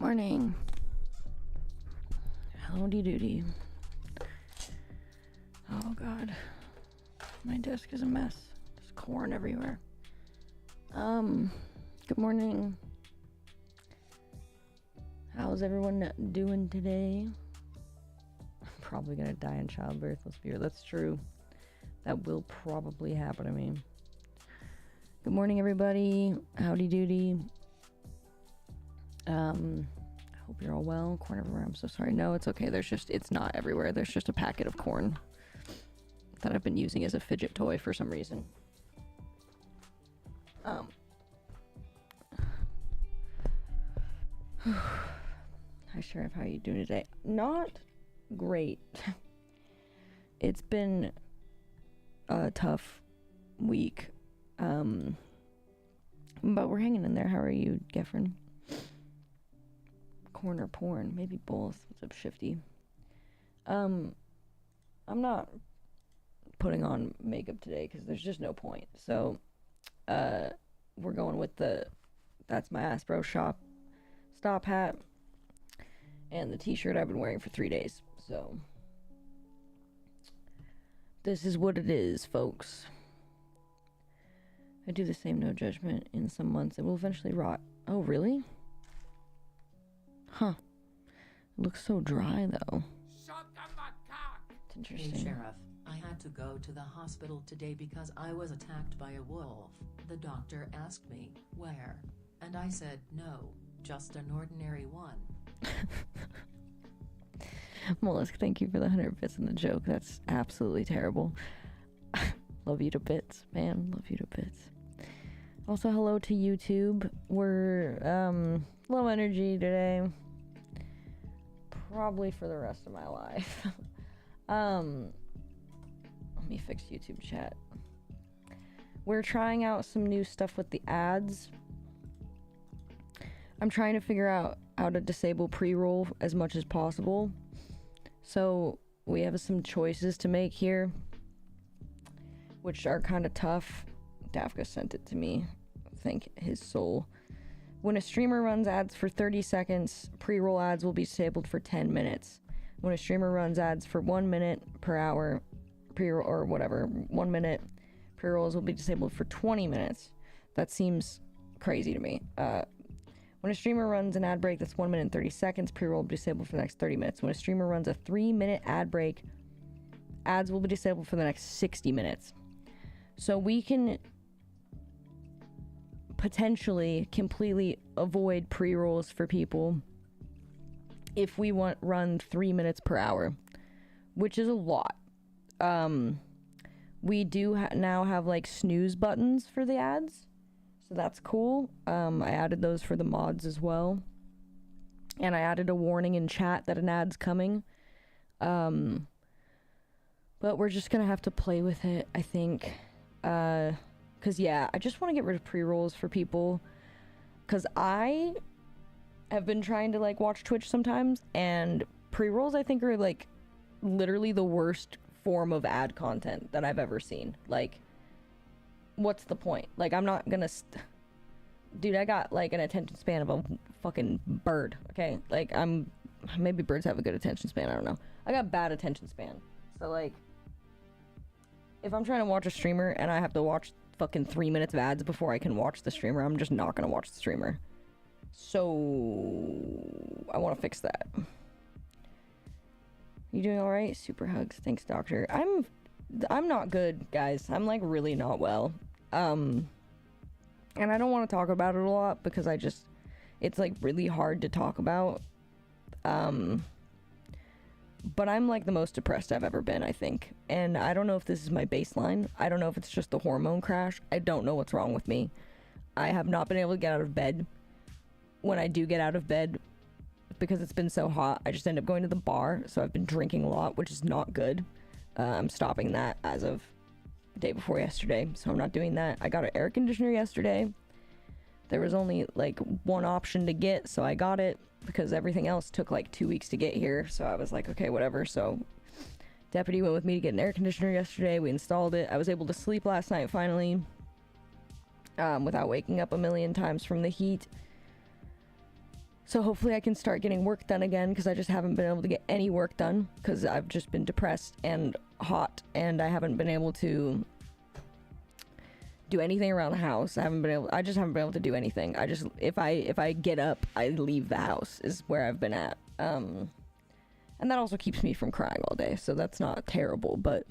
morning. Howdy doody. Oh god. My desk is a mess. There's corn everywhere. Good morning. How's everyone doing today? I'm probably gonna die in childbirth. Let's be real. That's true. That will probably happen to me. Good morning, everybody. Howdy doody. I hope you're all well. Corn everywhere. I'm so sorry. No, it's okay. It's not everywhere. There's just a packet of corn that I've been using as a fidget toy for some reason. Hi, Sheriff. How are you doing today? Not great. It's been a tough week. But we're hanging in there. How are you, Geffron? Corn or porn? Maybe both. What's up, Shifty? I'm not putting on makeup today because there's just no point. So, we're going with that's my Aspro shop stop hat and the t-shirt I've been wearing for 3 days. So, this is what it is, folks. I do the same, no judgment. In some months, it will eventually rot. Oh, really? Huh. It looks so dry, though. Shut the macaque! It's interesting. Hey, Sheriff. I had to go to the hospital today because I was attacked by a wolf. The doctor asked me, where? And I said, no, just an ordinary one. Mollusk, thank you for the 100 bits in the joke. That's absolutely terrible. Love you to bits, man. Love you to bits. Also, hello to YouTube. We're, low energy today. Probably for the rest of my life. Let me fix YouTube chat. We're trying out some new stuff with the ads. I'm trying to figure out how to disable pre-roll as much as possible. So, we have some choices to make here, which are kind of tough. Dafka sent it to me. Thank his soul. When a streamer runs ads for 30 seconds, pre-roll ads will be disabled for 10 minutes. When a streamer runs ads for 1 minute per hour, pre-roll or whatever, 1 minute, pre-rolls will be disabled for 20 minutes. That seems crazy to me. When a streamer runs an ad break that's 1 minute and 30 seconds, pre-roll will be disabled for the next 30 minutes. When a streamer runs a 3-minute ad break, ads will be disabled for the next 60 minutes. So we can potentially completely avoid pre-rolls for people if we run 3 minutes per hour, which is a lot. We do now have like snooze buttons for the ads, so that's cool. I added those for the mods as well, and I added a warning in chat that an ad's coming. But we're just gonna have to play with it, I think. Cause yeah, I just want to get rid of pre-rolls for people, cause I have been trying to like watch Twitch sometimes, and pre-rolls I think are like literally the worst form of ad content that I've ever seen. Like, what's the point? Like, I'm not gonna dude, I got like an attention span of a fucking bird, okay? Like, maybe birds have a good attention span, I don't know. I got bad attention span. So like, if I'm trying to watch a streamer and I have to watch fucking 3 minutes of ads before I can watch the streamer, I'm just not gonna watch the streamer. So I want to fix that. You doing all right? Super hugs. Thanks, doctor. I'm not good, guys. I'm like really not well. And I don't want to talk about it a lot because it's like really hard to talk about. But I'm like the most depressed I've ever been, I think. And I don't know if this is my baseline. I don't know if it's just the hormone crash. I don't know what's wrong with me. I have not been able to get out of bed. When I do get out of bed, because it's been so hot, I just end up going to the bar. So I've been drinking a lot, which is not good. I'm stopping that as of the day before yesterday. So I'm not doing that. I got an air conditioner yesterday. There was only like one option to get, so I got it because everything else took like 2 weeks to get here. So I was like, okay, whatever. So Deputy went with me to get an air conditioner yesterday. We installed it. I was able to sleep last night finally, without waking up a million times from the heat. So hopefully I can start getting work done again, because I just haven't been able to get any work done because I've just been depressed and hot, and I haven't been able to do anything around the house. I just haven't been able to do anything. If I get up, I leave the house is where I've been at. And that also keeps me from crying all day, so that's not terrible, but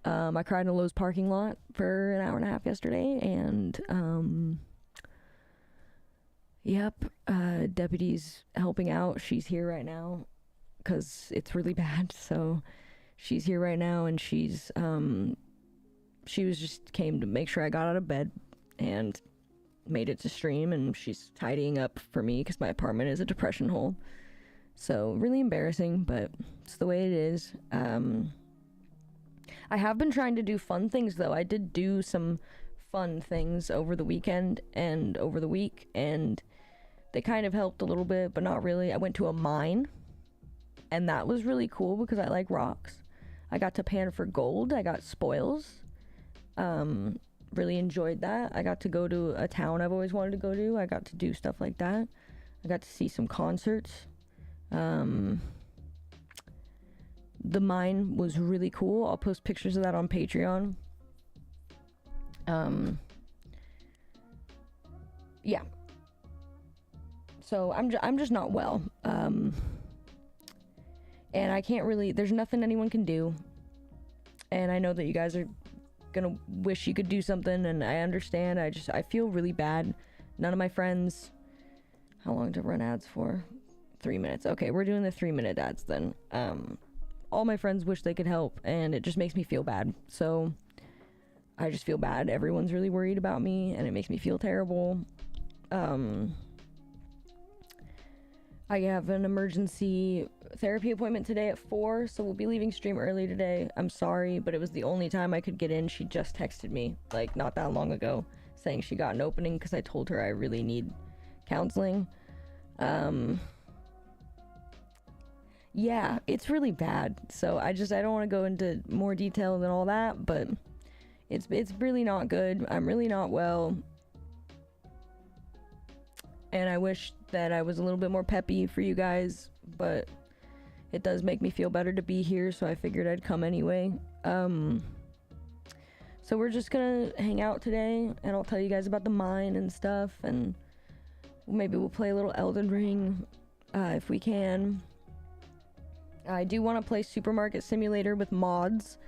I cried in a Lowe's parking lot for an hour and a half yesterday, and deputy's helping out. She's here right now because it's really bad, so she's here right now, and she came to make sure I got out of bed and made it to stream, and she's tidying up for me because my apartment is a depression hole. So really embarrassing, but it's the way it is. I have been trying to do fun things, though. I did do some fun things over the weekend and over the week, and they kind of helped a little bit, but not really. I went to a mine, and that was really cool because I like rocks. I got to pan for gold. I got spoils. Really enjoyed that. I got to go to a town I've always wanted to go to. I got to do stuff like that. I got to see some concerts. The mine was really cool. I'll post pictures of that on Patreon. Yeah. So I'm just not well. And I can't really, there's nothing anyone can do. And I know that you guys are gonna wish you could do something, and I understand. I feel really bad. None of my friends, how long to run ads for? 3 minutes. Okay, we're doing the 3-minute ads then. All my friends wish they could help, and it just makes me feel bad. So I just feel bad. Everyone's really worried about me, and it makes me feel terrible. I have an emergency therapy appointment today at 4, so we'll be leaving stream early today. I'm sorry, but it was the only time I could get in. She just texted me, like, not that long ago, saying she got an opening because I told her I really need counseling. Yeah, it's really bad. So I don't want to go into more detail than all that, but it's really not good. I'm really not well. And I wish that I was a little bit more peppy for you guys, but it does make me feel better to be here, so I figured I'd come anyway. So we're just gonna hang out today, and I'll tell you guys about the mine and stuff, and maybe we'll play a little Elden Ring, if we can. I do want to play Supermarket Simulator with mods,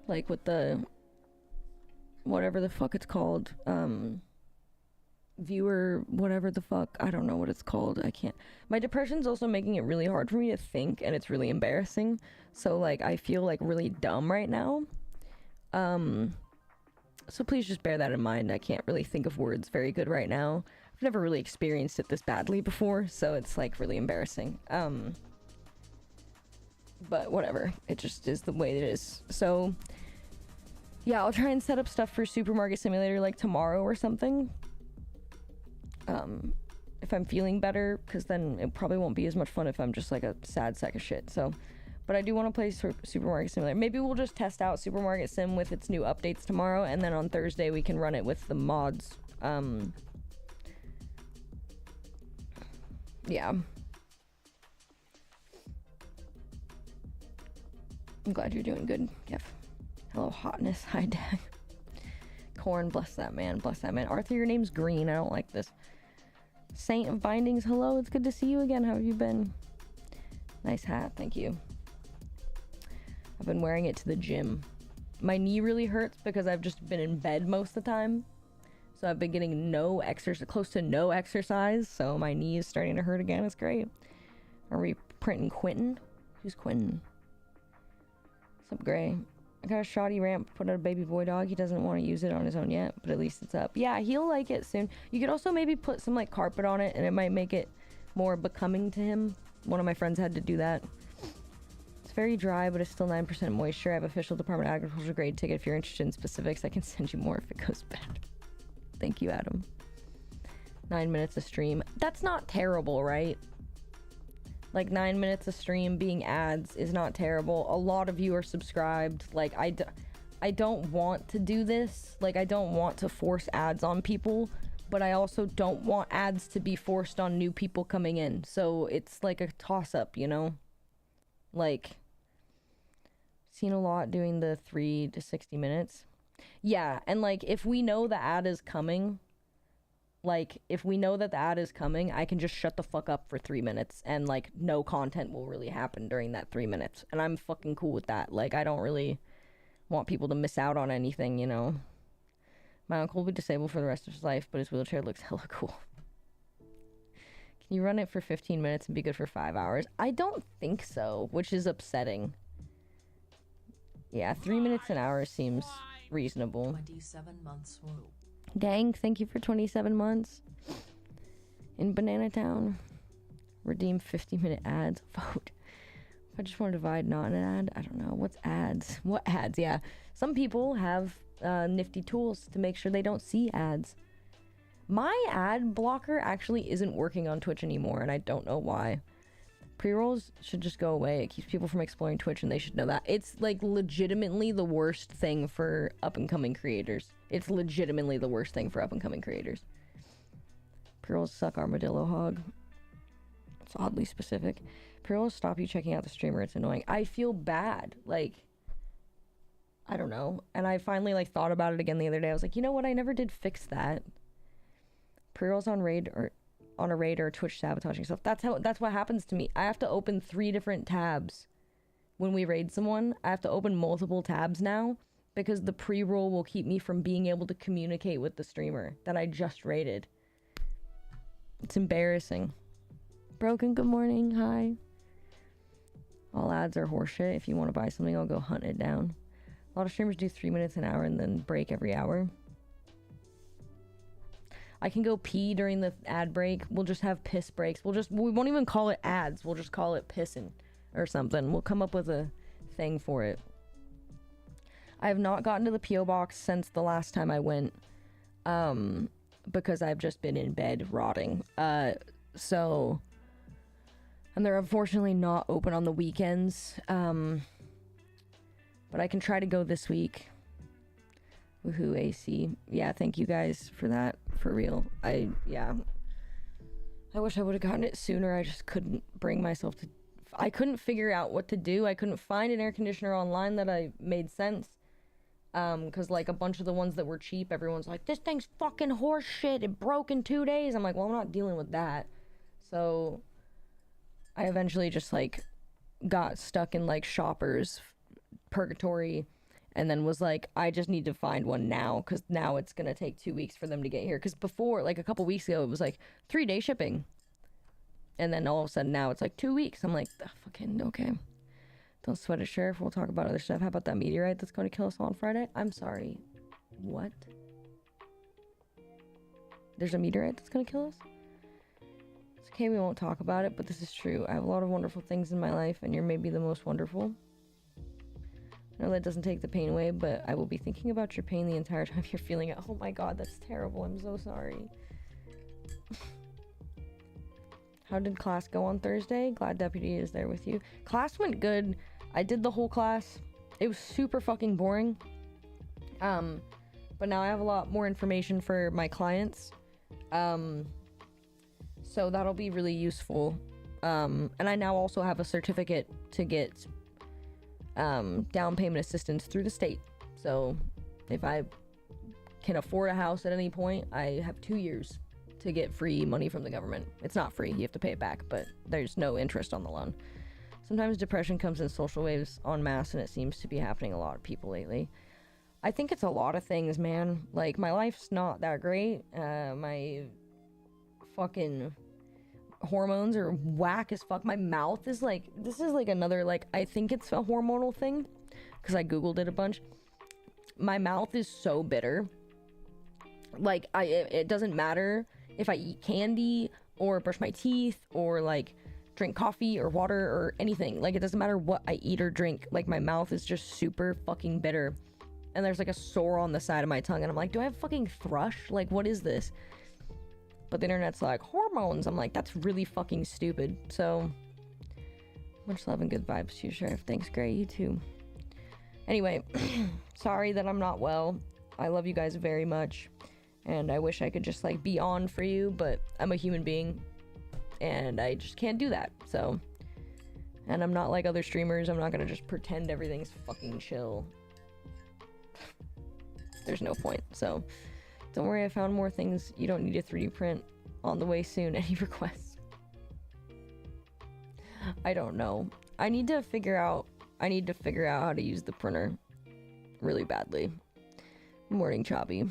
like with the, whatever the fuck it's called, viewer, whatever the fuck, I don't know what it's called. I can't. My depression's also making it really hard for me to think, and it's really embarrassing. So like I feel like really dumb right now. So please just bear that in mind. I can't really think of words very good right now. I've never really experienced it this badly before, so it's like really embarrassing. But whatever, it just is the way it is. So yeah, I'll try and set up stuff for Supermarket Simulator like tomorrow or something. If I'm feeling better, because then it probably won't be as much fun if I'm just like a sad sack of shit. So, but I do want to play Supermarket Simulator. Maybe we'll just test out Supermarket Sim with its new updates tomorrow, and then on Thursday we can run it with the mods. Yeah. I'm glad you're doing good, Kev. Hello, hotness. Hi, Dag. Corn, bless that man. Bless that man. Arthur, your name's green. I don't like this. Saint of Bindings, hello. It's good to see you again. How have you been? Nice hat. Thank you. I've been wearing it to the gym. My knee really hurts because I've just been in bed most of the time. So I've been getting close to no exercise. So my knee is starting to hurt again. It's great. Are we printing Quentin? Who's Quentin? What's up, Gray? I got a shoddy ramp put out a baby boy dog. He doesn't want to use it on his own yet, but at least it's up. Yeah, he'll like it soon. You could also maybe put some like carpet on it, and it might make it more becoming to him. One of my friends had to do that. It's very dry, but it's still 9% moisture. I have official Department of Agriculture grade ticket. If you're interested in specifics, I can send you more if it goes bad. Thank you, Adam. 9 minutes of stream. That's not terrible, right? Like 9 minutes of stream being ads is not terrible. A lot of you are subscribed. Like I don't want to do this. Like I don't want to force ads on people, but I also don't want ads to be forced on new people coming in. So it's like a toss-up, you know? Like, seen a lot doing the 3 to 60 minutes. Yeah, and like, if we know the ad is coming, like, if we know that the ad is coming, I can just shut the fuck up for 3 minutes, and like, no content will really happen during that 3 minutes. And I'm fucking cool with that. Like, I don't really want people to miss out on anything, you know? My uncle will be disabled for the rest of his life, but his wheelchair looks hella cool. Can you run it for 15 minutes and be good for 5 hours? I don't think so, which is upsetting. Yeah, 3 minutes an hour seems reasonable. 27 months. Whoa. Dang, thank you for 27 months. In Banana Town. Redeem 50-minute ads. Vote. If I just want to divide not an ad, I don't know. What's ads? What ads? Yeah. Some people have nifty tools to make sure they don't see ads. My ad blocker actually isn't working on Twitch anymore, and I don't know why. Pre-rolls should just go away. It keeps people from exploring Twitch, and they should know that. It's like legitimately the worst thing for up-and-coming creators. It's legitimately the worst thing for up-and-coming creators. Pre-rolls suck, Armadillo Hog. It's oddly specific. Pre-rolls stop you checking out the streamer. It's annoying. I feel bad. Like, I don't know. And I finally like thought about it again the other day. I was like, you know what? I never did fix that. Pre-rolls on raid or on a raid or Twitch sabotaging stuff. That's what happens to me. I have to open 3 different tabs when we raid someone. I have to open multiple tabs now because the pre-roll will keep me from being able to communicate with the streamer that I just raided. It's embarrassing. Broken, good morning. Hi. All ads are horseshit. If you want to buy something, I'll go hunt it down. A lot of streamers do 3 minutes an hour and then break every hour. I can go pee during the ad break. We'll just have piss breaks. We won't even call it ads. We'll just call it pissing or something. We'll come up with a thing for it. I have not gotten to the P.O. box since the last time I went, because I've just been in bed rotting. So, and they're unfortunately not open on the weekends. But I can try to go this week. Woohoo, AC. Yeah, thank you guys for that. For real. I wish I would have gotten it sooner. I just couldn't bring myself to... I couldn't figure out what to do. I couldn't find an air conditioner online that I made sense. Because, like, a bunch of the ones that were cheap, everyone's like, this thing's fucking horse shit. It broke in 2 days. I'm like, well, I'm not dealing with that. So, I eventually just, like, got stuck in, like, Shoppers purgatory, and then was like, I just need to find one now, because now it's gonna take 2 weeks for them to get here. Because before, like a couple weeks ago, it was like 3-day shipping, and then all of a sudden now it's like 2 weeks. I'm like, fucking okay. Don't sweat it, Sheriff. We'll talk about other stuff. How about that meteorite that's going to kill us all on Friday? I'm sorry. What? There's a meteorite that's going to kill us? It's okay, we won't talk about it, but this is true. I have a lot of wonderful things in my life, and you're maybe the most wonderful. I know that doesn't take the pain away, but I will be thinking about your pain the entire time you're feeling it. Oh my god, that's terrible. I'm so sorry. How did class go on Thursday? Glad Deputy is there with you. Class went good. I did the whole class. It was super fucking boring. But now I have a lot more information for my clients. So that'll be really useful. And I now also have a certificate to get down payment assistance through the state. So if I can afford a house at any point, I have 2 years to get free money from the government. It's not free, you have to pay it back, but there's no interest on the loan. Sometimes depression comes in social waves en masse, and it seems to be happening a lot of people lately. I think it's a lot of things, man. Like, my life's not that great. My fucking hormones are whack as fuck. My mouth is like, this is like another, like, I think it's a hormonal thing, because I googled it a bunch. My mouth is so bitter. Like, it doesn't matter if I eat candy or brush my teeth or like drink coffee or water or anything. Like, it doesn't matter what I eat or drink. Like, my mouth is just super fucking bitter, and there's like a sore on the side of my tongue, and I'm like, do I have fucking thrush? Like, what is this? But the internet's like, hormones. I'm like, that's really fucking stupid. So much love and good vibes to you, Sheriff. Thanks, Gray. You too. Anyway, sorry that I'm not well. I love you guys very much. And I wish I could just, like, be on for you, but I'm a human being, and I just can't do that, so... And I'm not like other streamers, I'm not gonna just pretend everything's fucking chill. There's no point, so... Don't worry, I found more things you don't need a 3D print on the way soon. Any requests? I don't know. I need to figure out how to use the printer really badly. Morning, Choppy.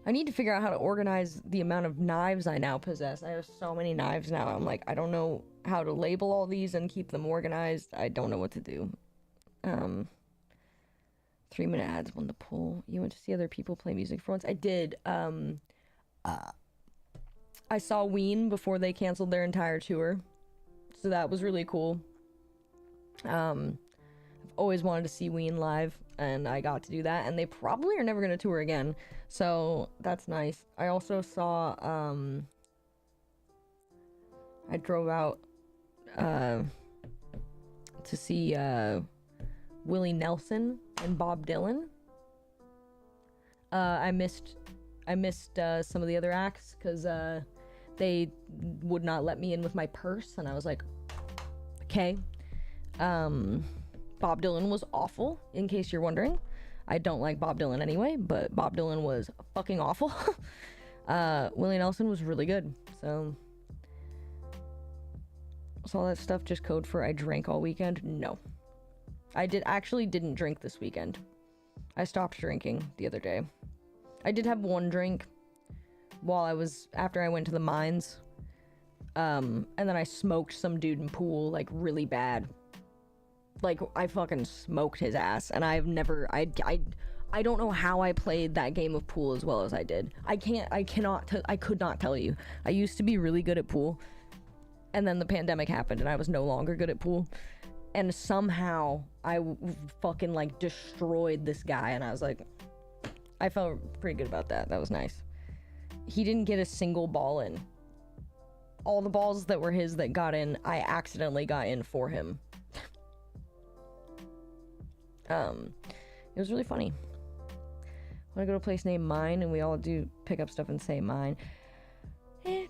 I need to figure out how to organize the amount of knives I now possess. I have so many knives now. I'm like, I don't know how to label all these and keep them organized. I don't know what to do. 3-minute ads, one to pull. You went to see other people play music for once? I did. I saw Ween before they canceled their entire tour. So that was really cool. I've always wanted to see Ween live, and I got to do that, and they probably are never going to tour again. So that's nice. I also saw, I drove out to see Willie Nelson and Bob Dylan. I missed some of the other acts because they would not let me in with my purse, and I was like, okay. Bob Dylan was awful, in case you're wondering. I don't like Bob Dylan anyway, but Bob Dylan was fucking awful. Willie Nelson was really good, so all that stuff just code for I drank all weekend? No. I didn't drink this weekend. I stopped drinking the other day. I did have one drink after I went to the mines. And then I smoked some dude in pool, like, really bad. Like, I fucking smoked his ass, and I don't know how I played that game of pool as well as I did. I could not tell you. I used to be really good at pool, and then the pandemic happened, and I was no longer good at pool. And somehow, I fucking, like, destroyed this guy, and I was like, I felt pretty good about that. That was nice. He didn't get a single ball in. All the balls that were his that got in, I accidentally got in for him. It was really funny. Wanna go to a place named Mine, and we all do pick up stuff and say mine.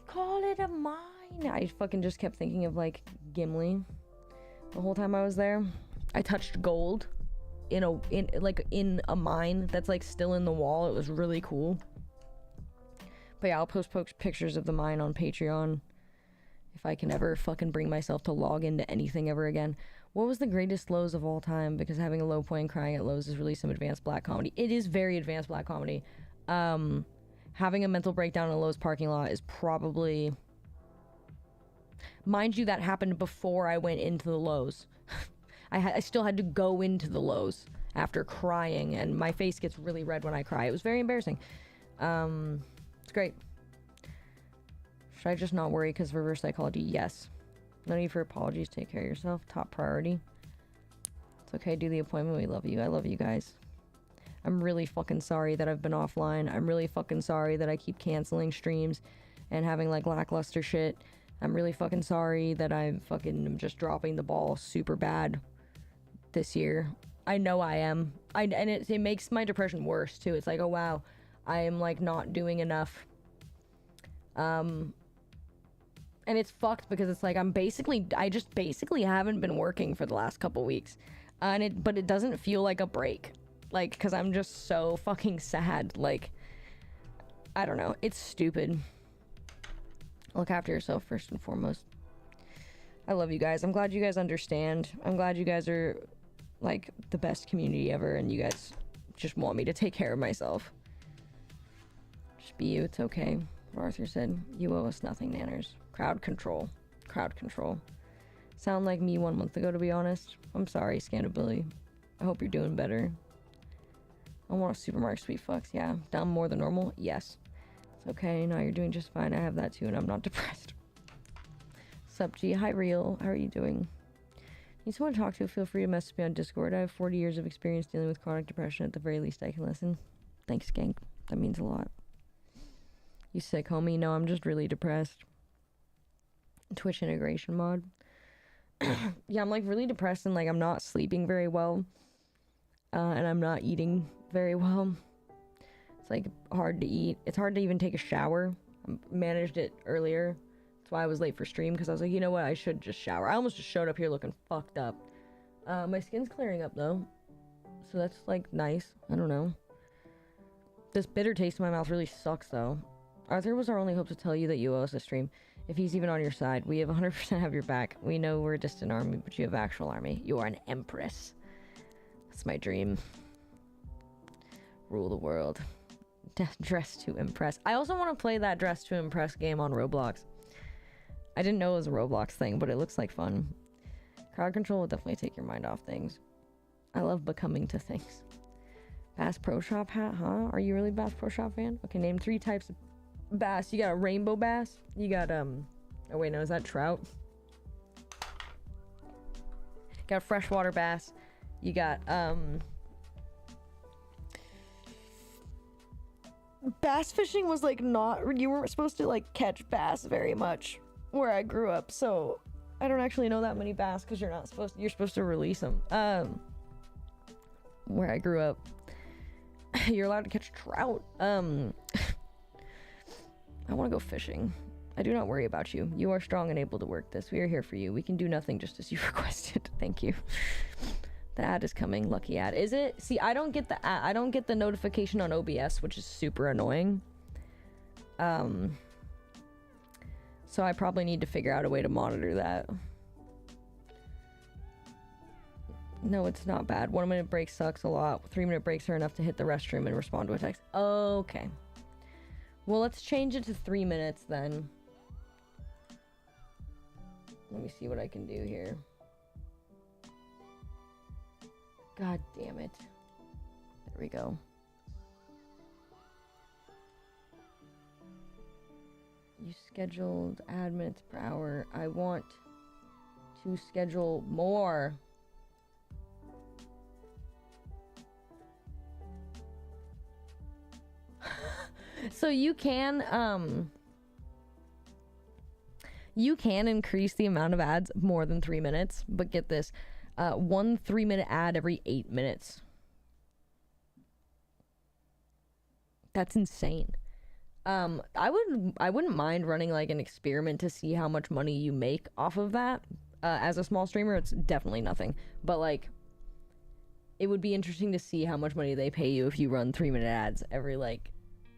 Call it a mine. I fucking just kept thinking of, like, Gimli the whole time I was there. I touched gold in a mine that's, like, still in the wall. It was really cool. But yeah, I'll post pictures of the mine on Patreon if I can ever fucking bring myself to log into anything ever again. What was the greatest lows of all time? Because having a low point and crying at lows is really some advanced black comedy. It is very advanced black comedy. Having a mental breakdown in a Lowe's parking lot is probably... Mind you, that happened before I went into the Lowe's. I still had to go into the Lowe's after crying, and my face gets really red when I cry. It was very embarrassing. It's great. Should I just not worry because of reverse psychology? Yes. No need for apologies. Take care of yourself. Top priority. It's okay. Do the appointment. We love you. I love you guys. I'm really fucking sorry that I've been offline. I'm really fucking sorry that I keep canceling streams and having, like, lackluster shit. I'm really fucking sorry that I'm just dropping the ball super bad this year. I know I am. And it makes my depression worse too. It's like, oh wow, I am, like, not doing enough. And it's fucked because it's like I just basically haven't been working for the last couple weeks. But it doesn't feel like a break. Like, cause I'm just so fucking sad. Like, I don't know. It's stupid. Look after yourself first and foremost. I love you guys. I'm glad you guys understand. I'm glad you guys are, like, the best community ever, and you guys just want me to take care of myself. Just be you. It's okay. Arthur said, you owe us nothing, Nanners. Crowd control. Crowd control. Sound like me 1 month ago, to be honest. I'm sorry, Scandabilly. I hope you're doing better. I want a supermarket, sweet fucks. Yeah. Down more than normal? Yes. It's okay. No, you're doing just fine. I have that too, and I'm not depressed. Sup, G? Hi, Real. How are you doing? Need someone to talk to? Feel free to message me on Discord. I have 40 years of experience dealing with chronic depression. At the very least, I can listen. Thanks, Gank. That means a lot. You sick, homie? No, I'm just really depressed. Twitch integration mod. Yeah, I'm, like, really depressed, and, like, I'm not sleeping very well. And I'm not eating very well. It's like hard to eat. It's hard to even take a shower. I managed it earlier. That's why I was late for stream, because I was like, you know what, I should just shower. I almost just showed up here looking fucked up. My skin's clearing up though, so that's like nice. I don't know. This bitter taste in my mouth really sucks though. Arthur was our only hope to tell you that you owe us a stream. If he's even on your side, we have 100% have your back. We know we're a distant army, but you have actual army. You are an empress. That's my dream. Rule the world. Dress to impress. I also want to play that Dress to Impress game on Roblox. I didn't know it was a Roblox thing, but it looks like fun. Crowd control will definitely take your mind off things. I love becoming to things. Bass Pro Shop hat, huh? Are you really Bass Pro Shop fan? Okay, name 3 types of bass. You got a rainbow bass. You got, oh wait, no, is that trout? Got freshwater bass. You got, bass fishing was like not, you weren't supposed to like catch bass very much where I grew up, so I don't actually know that many bass because you're supposed to release them. Where I grew up, you're allowed to catch trout. I want to go fishing. I do not worry about you. You are strong and able to work this. We are here for you. We can do nothing just as you requested. Thank you. The ad is coming. Lucky ad. Is it? See, I don't get the ad. I don't get the notification on OBS, which is super annoying. So I probably need to figure out a way to monitor that. No, it's not bad. 1 minute break sucks a lot. 3 minute breaks are enough to hit the restroom and respond to a text. Okay. Well, let's change it to 3 minutes then. Let me see what I can do here. God damn it. There we go. You scheduled ad minutes per hour. I want to schedule more. So you can increase the amount of ads more than 3 minutes, but get this, 1 3-minute ad every 8 minutes. That's insane. I wouldn't mind running like an experiment to see how much money you make off of that. As a small streamer, it's definitely nothing, but like it would be interesting to see how much money they pay you if you run 3-minute ads every like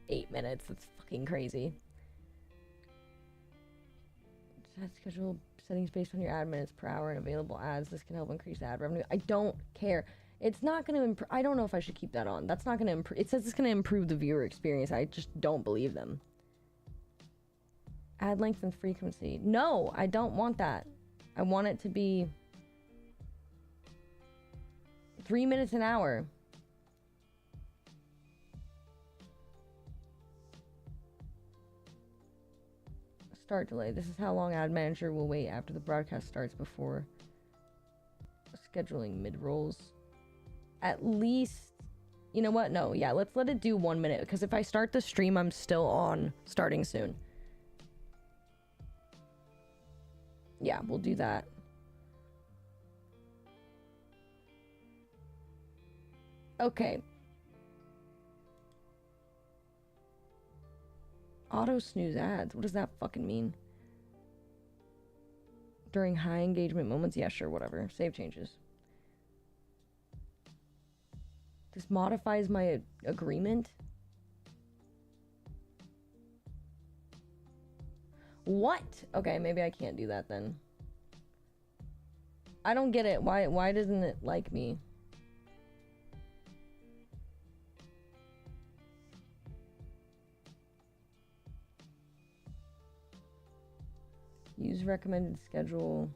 8 minutes. That's fucking crazy. Set schedule settings based on your ad minutes per hour and available ads. This can help increase ad revenue. I don't care. It's not going to improve. I don't know if I should keep that on. That's not going to improve. It says it's going to improve the viewer experience. I just don't believe them. Ad length and frequency. No, I don't want that. I want it to be 3 minutes an hour. Start delay. This is how long ad manager will wait after the broadcast starts before scheduling mid-rolls. At least, you know what? No, yeah, let's let it do 1 minute, because if I start the stream, I'm still on starting soon. Yeah, we'll do that. Okay. Auto snooze ads. What does that fucking mean? During high engagement moments? Yeah, sure, whatever. Save changes. This modifies my agreement? What? Okay, maybe I can't do that then. I don't get it. Why doesn't it like me? Use recommended schedule.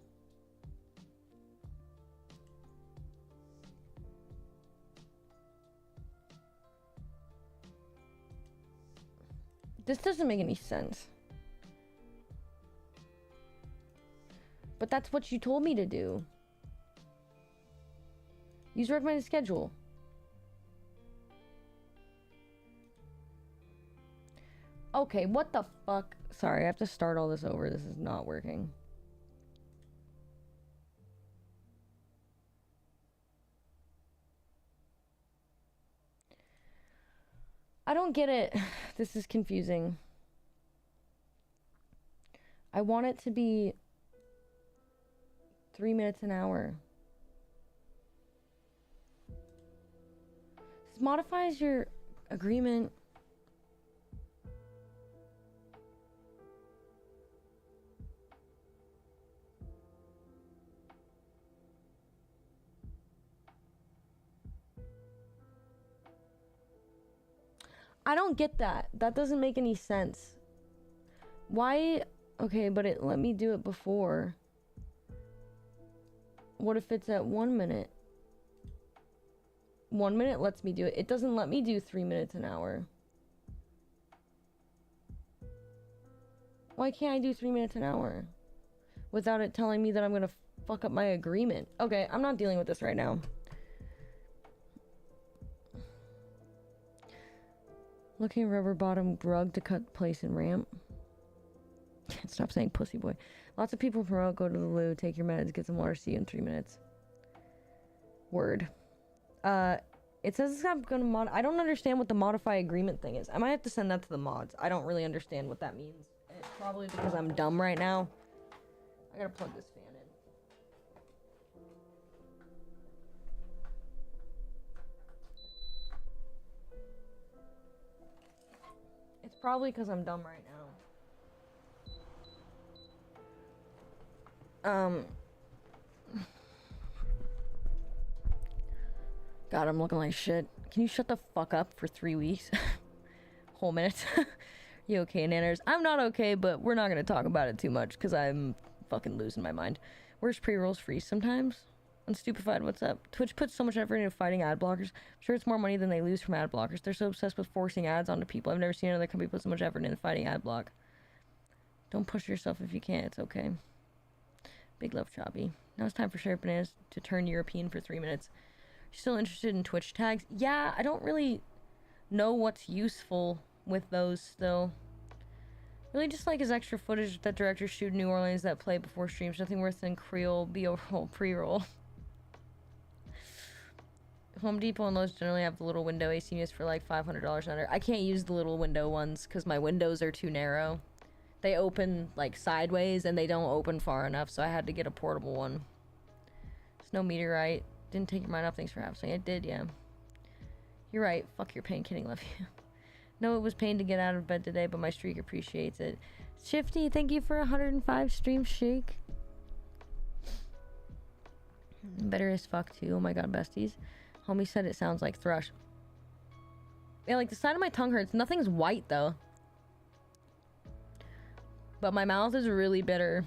This doesn't make any sense. But that's what you told me to do. Use recommended schedule. Okay, what the fuck? Sorry, I have to start all this over. This is not working. I don't get it. This is confusing. I want it to be 3 minutes an hour. This modifies your agreement. I don't get that. That doesn't make any sense. Why? Okay, but it let me do it before. What if it's at 1 minute? 1 minute lets me do it. It doesn't let me do 3 minutes an hour. Why can't I do 3 minutes an hour? Without it telling me that I'm gonna fuck up my agreement. Okay, I'm not dealing with this right now. Looking rubber bottom rug to cut place and ramp. Stop saying pussy boy. Lots of people promote, go to the loo, take your meds, get some water, see you in 3 minutes. Word. It says I'm gonna I don't understand what the modify agreement thing is. I might have to send that to the mods. I don't really understand what that means. It's probably because I'm dumb right now. I gotta plug this fan in. It's probably because I'm dumb right now. God, I'm looking like shit. Can you shut the fuck up for 3 weeks? Whole minute. You okay, Nanners? I'm not okay, but we're not gonna talk about it too much because I'm fucking losing my mind. Where's pre-rolls free sometimes? Unstupefied, what's up? Twitch puts so much effort into fighting ad blockers. I'm sure it's more money than they lose from ad blockers. They're so obsessed with forcing ads onto people. I've never seen another company put so much effort into fighting ad block. Don't push yourself if you can't. It's okay. Big love, Choppy. Now it's time for SheriffBananas to turn European for 3 minutes. You still interested in Twitch tags? Yeah, I don't really know what's useful with those still. Really just like his extra footage that directors shoot in New Orleans that play before streams. Nothing worse than Creole B-roll pre-roll. Home Depot and Lowe's generally have the little window AC units for like $500 under. I can't use the little window ones because my windows are too narrow. They open like sideways and they don't open far enough, so I had to get a portable one. Snow meteorite. Didn't take your mind off. Thanks for asking. It did, yeah. You're right. Fuck your pain, kidding. Love you. No, it was pain to get out of bed today, but my streak appreciates it. Shifty, thank you for 105 stream shake. Better as fuck too. Oh my god, besties. Homie said it sounds like thrush. Yeah, like the side of my tongue hurts. Nothing's white though. But my mouth is really bitter.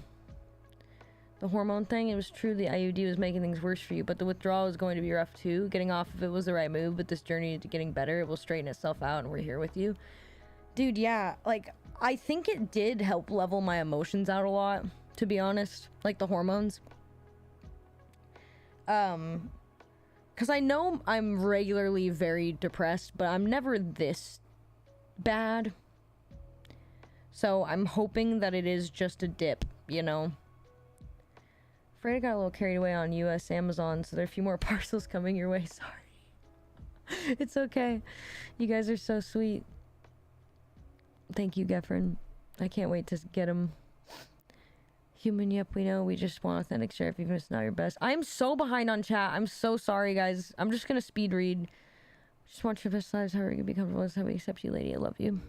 The hormone thing, it was true the IUD was making things worse for you, but the withdrawal is going to be rough too. Getting off of it was the right move, but this journey to getting better, it will straighten itself out and we're here with you. Dude, yeah, like, I think it did help level my emotions out a lot, to be honest. Like, the hormones. Because I know I'm regularly very depressed, but I'm never this bad. So I'm hoping that it is just a dip, you know? Afraid I got a little carried away on US Amazon, so there are a few more parcels coming your way. Sorry. It's okay. You guys are so sweet. Thank you, Geffern. I can't wait to get them. Human, yep, we know. We just want authentic sheriff, even if it's not your best. I'm so behind on chat. I'm so sorry, guys. I'm just gonna speed read. Just want your best lives, however you can be comfortable. That's how we accept you, lady. I love you.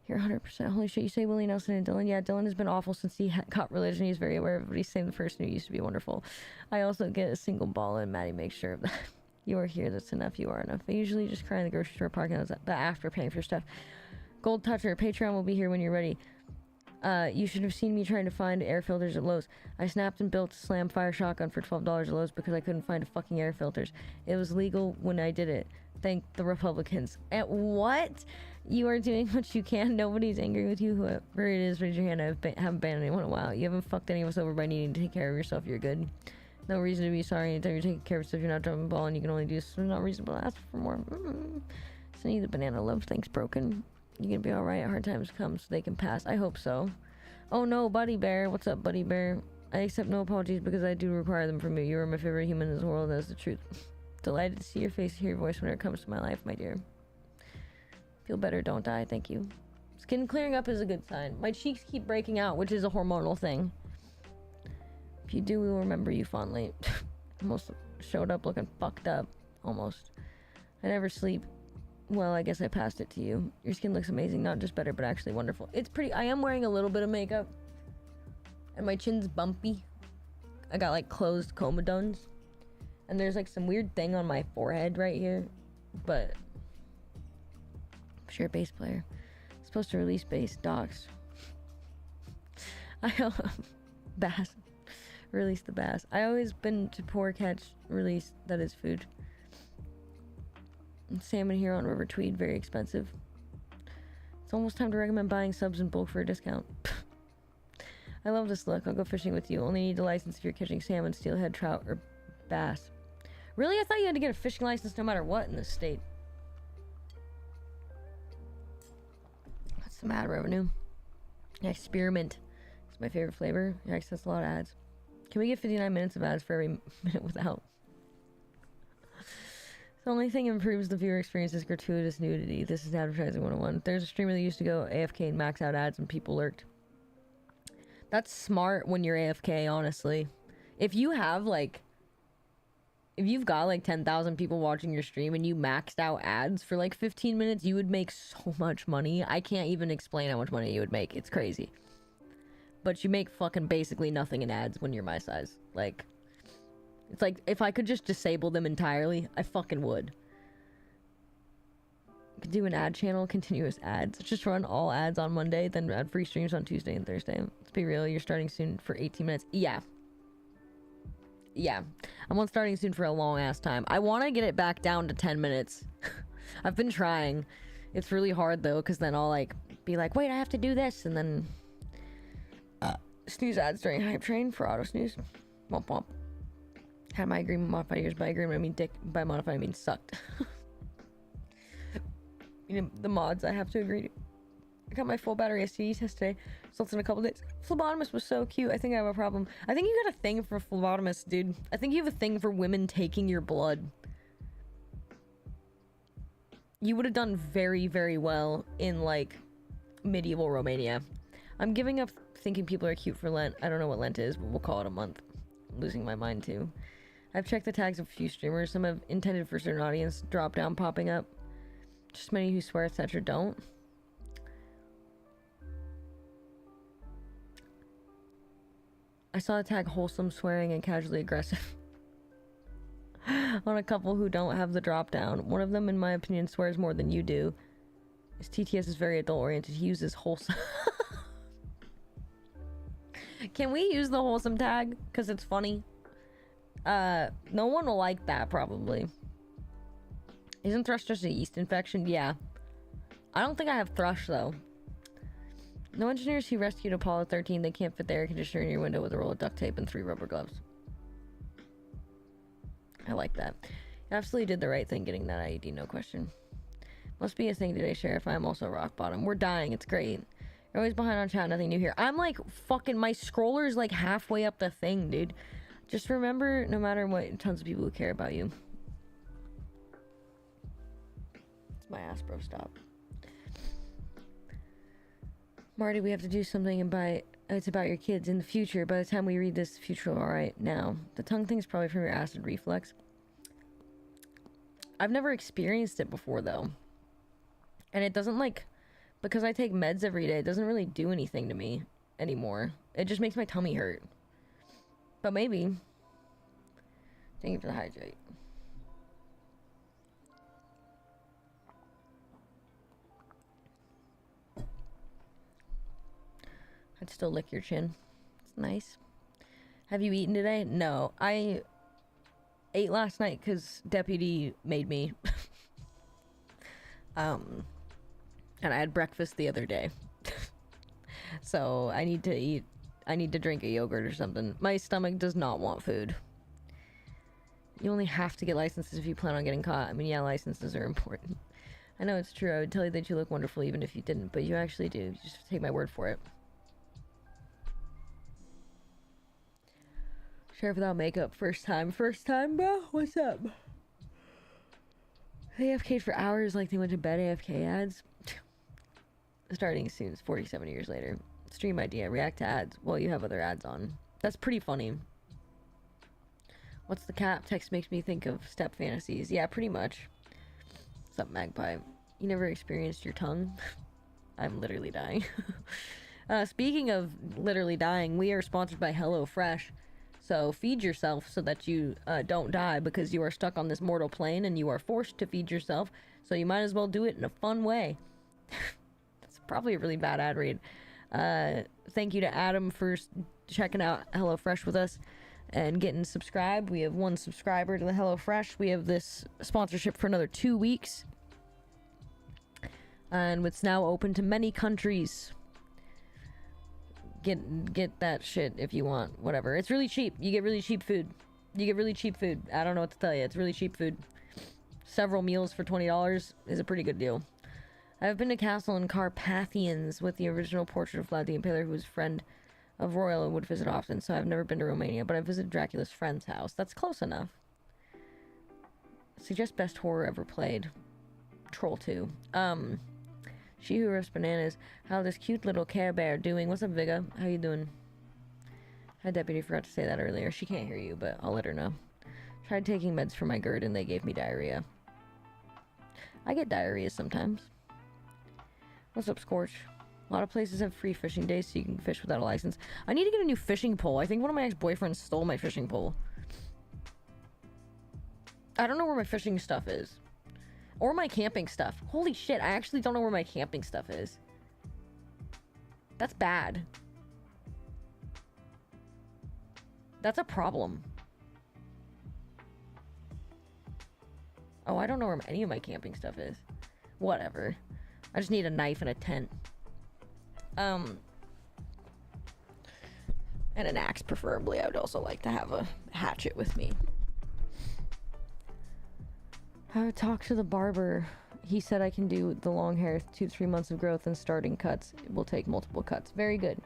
You're 100%. Holy shit, you say Willie Nelson and Dylan? Yeah, Dylan has been awful since he caught religion. He's very aware of it, but he's saying the first new used to be wonderful. I also get a single ball, and Maddie makes sure of that. You are here, that's enough, you are enough. I usually just cry in the grocery store parking lot, but after paying for stuff. Gold Toucher, Patreon will be here when you're ready. You should have seen me trying to find air filters at Lowe's. I snapped and built a slam fire shotgun for $12 at Lowe's because I couldn't find a fucking air filters. It was legal when I did it. Thank the Republicans. At what? You are doing what you can. Nobody's angry with you. Whoever it is, raise your hand. I haven't banned anyone in a while. You haven't fucked any of us over by needing to take care of yourself. You're good. No reason to be sorry anytime you're taking care of stuff. You're not dropping the ball and you can only do so. Not reasonable to ask for more. Send you the banana love. Thanks, broken. You're gonna be alright. Hard times come so they can pass. I hope so. Oh no, Buddy Bear. What's up, Buddy Bear? I accept no apologies because I do require them from you. You are my favorite human in this world. That's the truth. Delighted to see your face, hear your voice whenever it comes to my life, my dear. Feel better, don't die. Thank you. Skin clearing up is a good sign. My cheeks keep breaking out, which is a hormonal thing. If you do, we will remember you fondly. Almost showed up looking fucked up. Almost. I never sleep. Well, I guess I passed it to you. Your skin looks amazing. Not just better, but actually wonderful. It's pretty... I am wearing a little bit of makeup. And my chin's bumpy. I got, like, closed comedones. And there's, like, some weird thing on my forehead right here. But... I'm sure bass player. Supposed to release bass. Docs. Bass. Release the bass. I always been to poor catch release. That is food. And salmon here on River Tweed. Very expensive. It's almost time to recommend buying subs in bulk for a discount. I love this look. I'll go fishing with you. Only need a license if you're catching salmon, steelhead, trout, or bass. Really? I thought you had to get a fishing license no matter what in this state. That's some ad revenue. Experiment. It's my favorite flavor. Yikes, that's a lot of ads. Can we get 59 minutes of ads for every minute without? The only thing that improves the viewer experience is gratuitous nudity. This is advertising 101. There's a streamer that used to go AFK and max out ads and people lurked. That's smart when you're AFK, honestly. If you have, like... If you've got, like, 10,000 people watching your stream and you maxed out ads for, like, 15 minutes, you would make so much money. I can't even explain how much money you would make. It's crazy. But you make fucking basically nothing in ads when you're my size. Like... It's like, if I could just disable them entirely, I fucking would. Could do an ad channel, continuous ads. Just run all ads on Monday, then add free streams on Tuesday and Thursday. Let's be real, you're starting soon for 18 minutes. Yeah. Yeah. I'm on starting soon for a long ass time. I want to get it back down to 10 minutes. I've been trying. It's really hard though, because then I'll like, be like, wait, I have to do this, and then... snooze ads during hype train for auto snooze. Womp womp. Had my agreement modified years. By agreement I mean dick. By modified I mean sucked. You know, the mods I have to agree to. I got my full battery STD test today. Results in a couple days. Phlebotomist was so cute. I think I have a problem. I think you got a thing for phlebotomists, dude. I think you have a thing for women taking your blood. You would have done very, very well in, like, medieval Romania. I'm giving up thinking people are cute for Lent. I don't know what Lent is, but we'll call it a month. I'm losing my mind, too. I've checked the tags of a few streamers. Some have intended for a certain audience. Drop down popping up. Just many who swear, etc. don't. I saw the tag wholesome swearing and casually aggressive on a couple who don't have the drop down. One of them, in my opinion, swears more than you do. His TTS is very adult oriented. He uses wholesome. Can we use the wholesome tag? Because it's funny. No one will like that, probably. Isn't thrush just a yeast infection? Yeah. I don't think I have thrush, though. No engineers who rescued Apollo 13, they can't fit the air conditioner in your window with a roll of duct tape and 3 rubber gloves. I like that. You absolutely did the right thing getting that IED, no question. Must be a thing today, Sheriff. I am also rock bottom. We're dying, it's great. You're always behind on chat, nothing new here. I'm like, fucking, my scroller's like halfway up the thing, dude. Just remember, no matter what, tons of people who care about you. It's my ass, bro, stop. Marty, we have to do something about it's about your kids in the future. By the time we read this, the future will alright now. The tongue thing is probably from your acid reflux. I've never experienced it before, though. And it doesn't, like... Because I take meds every day, it doesn't really do anything to me anymore. It just makes my tummy hurt. But maybe. Thank you for the hydrate. I'd still lick your chin. It's nice. Have you eaten today? No. I ate last night because Deputy made me. And I had breakfast the other day. So I need to eat. I need to drink a yogurt or something. My stomach does not want food. You only have to get licenses if you plan on getting caught. I mean, yeah, licenses are important. I know it's true. I would tell you that you look wonderful even if you didn't, but you actually do. You just take my word for it. Sheriff without makeup. First time. First time, bro? What's up? They AFK'd for hours like they went to bed. AFK ads. Starting soon. It's 47 years later. Stream idea. React to ads. Well, you have other ads on. That's pretty funny. What's the cap? Text makes me think of step fantasies. Yeah, pretty much. What's up, Magpie? You never experienced your tongue? I'm literally dying. Speaking of literally dying, we are sponsored by HelloFresh. So feed yourself so that you don't die, because you are stuck on this mortal plane and you are forced to feed yourself. So you might as well do it in a fun way. That's probably a really bad ad read. Thank you to Adam for checking out HelloFresh with us and getting subscribed. We have 1 subscriber to the HelloFresh. We have this sponsorship for another 2 weeks. And it's now open to many countries. Get that shit if you want. Whatever. It's really cheap. You get really cheap food. I don't know what to tell you. It's really cheap food. Several meals for $20 is a pretty good deal. I've been to Castle in Carpathians with the original portrait of Vlad the Impaler, who was a friend of Royal and would visit often, so I've never been to Romania, but I visited Dracula's friend's house. That's close enough. Suggest best horror ever played. Troll 2. SheriffBananas. How this cute little Care Bear doing? What's up, Viga? How you doing? Hi, Deputy. Forgot to say that earlier. She can't hear you, but I'll let her know. Tried taking meds for my GERD and they gave me diarrhea. I get diarrhea sometimes. What's up, Scorch? A lot of places have free fishing days so you can fish without a license. I need to get a new fishing pole. I think one of my ex-boyfriends stole my fishing pole. I don't know where my fishing stuff is. Or my camping stuff. Holy shit, I actually don't know where my camping stuff is. That's bad. That's a problem. Oh, I don't know where any of my camping stuff is. Whatever. I just need a knife and a tent. And an axe, preferably. I would also like to have a hatchet with me. I would talk to the barber. He said I can do the long hair, 2 to 3 months of growth and starting cuts. It will take multiple cuts. Very good.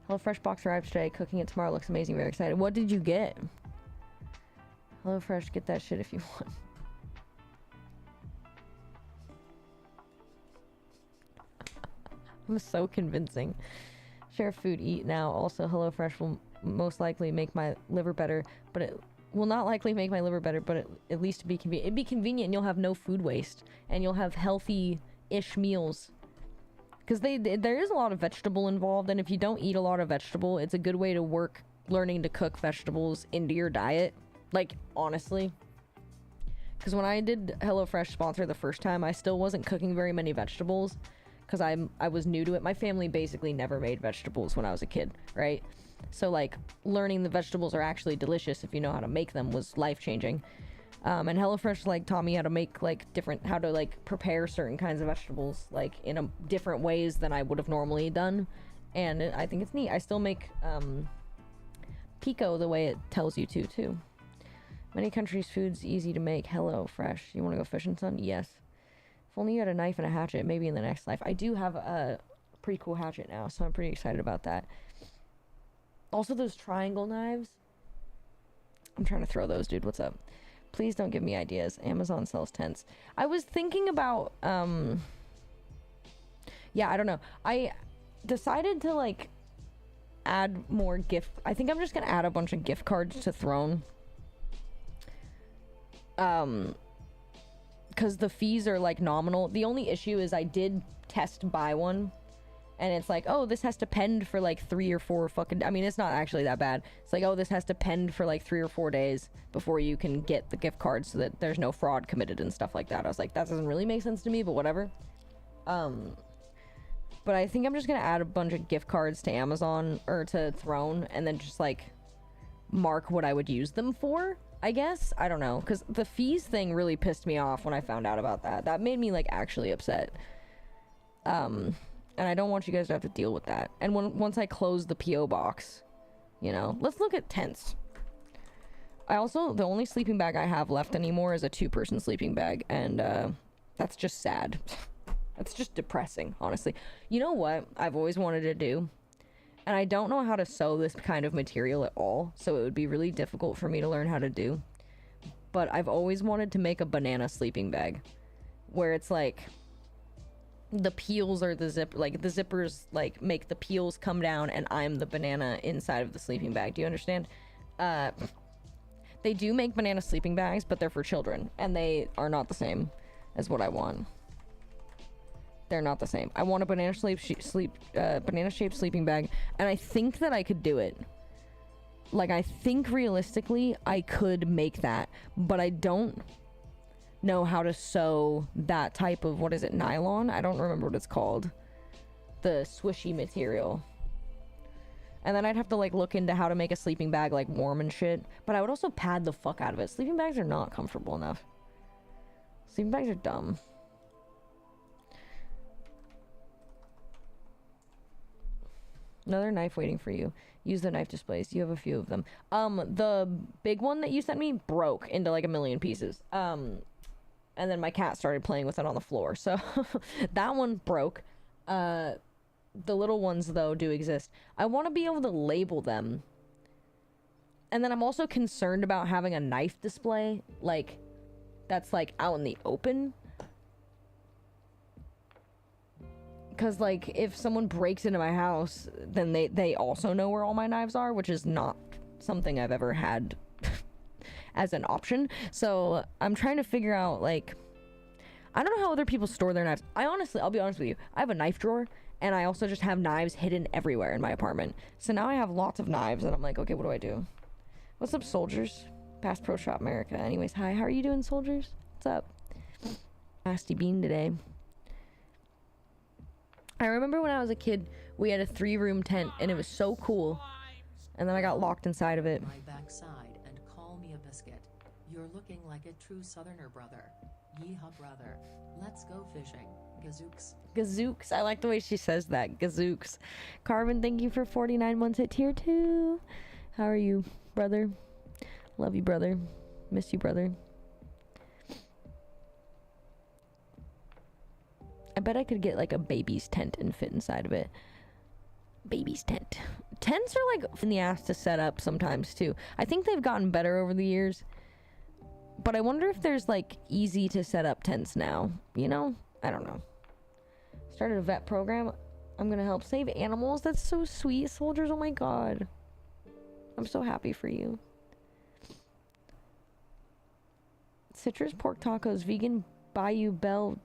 HelloFresh box arrived today. Cooking it tomorrow. Looks amazing. Very excited. What did you get? HelloFresh, get that shit if you want. I'm so convincing. Share food, eat now. Also, HelloFresh will most likely make my liver better, but it will not likely make my liver better, but at least be convenient. It'd be convenient and you'll have no food waste and you'll have healthy-ish meals. Because there is a lot of vegetable involved, and if you don't eat a lot of vegetable, it's a good way to work learning to cook vegetables into your diet. Like, honestly. Because when I did HelloFresh sponsor the first time, I still wasn't cooking very many vegetables. Because I was new to it. My family basically never made vegetables when I was a kid, right? So, like, learning the vegetables are actually delicious if you know how to make them was life-changing. And HelloFresh, like, taught me how to make, like, how to, like, prepare certain kinds of vegetables, like, in different ways than I would have normally done. And I think it's neat. I still make, pico the way it tells you to, too. Many countries' food's easy to make. HelloFresh. You want to go fishing, son? Yes. If only you had a knife and a hatchet, maybe in the next life. I do have a pretty cool hatchet now, so I'm pretty excited about that. Also, those triangle knives. I'm trying to throw those, dude. What's up? Please don't give me ideas. Amazon sells tents. I was thinking about, yeah, I don't know. I decided to, like, add more gift. I think I'm just going to add a bunch of gift cards to Throne. Because the fees are, like, nominal. The only issue is I did test buy one. And it's like, oh, this has to pend for, like, 3 or 4 fucking... I mean, it's not actually that bad. It's like, oh, this has to pend for, like, 3 or 4 days before you can get the gift card so that there's no fraud committed and stuff like that. I was like, that doesn't really make sense to me, but whatever. But I think I'm just gonna add a bunch of gift cards to Amazon, or to Throne, and then just, like, mark what I would use them for, I guess. I don't know, because the fees thing really pissed me off when I found out about that. That made me, like, actually upset. And I don't want you guys to have to deal with that. And once I close the P.O. box, you know. Let's look at tents. I also, the only sleeping bag I have left anymore is a 2-person sleeping bag. And, that's just sad. That's just depressing, honestly. You know what I've always wanted to do? And I don't know how to sew this kind of material at all. So it would be really difficult for me to learn how to do. but I've always wanted to make a banana sleeping bag where it's like the peels are the zip, like the zippers like make the peels come down and I'm the banana inside of the sleeping bag. Do you understand? They do make banana sleeping bags, but they're for children and they are not the same as what I want. They're not the same. I want a banana banana-shaped sleeping bag, and I think that I could do it. Like, I think realistically I could make that, but I don't know how to sew that type of, what is it, nylon? I don't remember what it's called. The swishy material. And then I'd have to, like, look into how to make a sleeping bag, like, warm and shit. But I would also pad the fuck out of it. Sleeping bags are not comfortable enough. Sleeping bags are dumb. Another knife waiting for you. Use the knife displays. You have a few of them. The big one that you sent me broke into like a million pieces. And then my cat started playing with it on the floor. So that one broke. The little ones though do exist. I want to be able to label them. And then I'm also concerned about having a knife display like that's like out in the open. Because, like, if someone breaks into my house, then they also know where all my knives are, which is not something I've ever had as an option. So, I'm trying to figure out, like, I don't know how other people store their knives. I'll be honest with you, I have a knife drawer, and I also just have knives hidden everywhere in my apartment. So now I have lots of knives, and I'm like, okay, what do I do? What's up, soldiers? Past Pro Shop America. Anyways, hi, how are you doing, soldiers? What's up? Nasty bean today. I remember when I was a kid, we had a 3-room tent, and it was so cool. And then I got locked inside of it. My backside and call me a biscuit. You're looking like a true southerner, brother. Yeehaw, brother. Let's go fishing. Gazooks. Gazooks. I like the way she says that. Gazooks. Carvin, thank you for 49 months at tier 2. How are you, brother? Love you, brother. Miss you, brother. I bet I could get like a baby's tent and fit inside of it. Baby's tent. Tents are like in the ass to set up sometimes too. I think they've gotten better over the years. But I wonder if there's like easy to set up tents now. You know? I don't know. Started a vet program. I'm gonna help save animals. That's so sweet, soldiers. Oh my god. I'm so happy for you. Citrus pork tacos, vegan Bayou Bell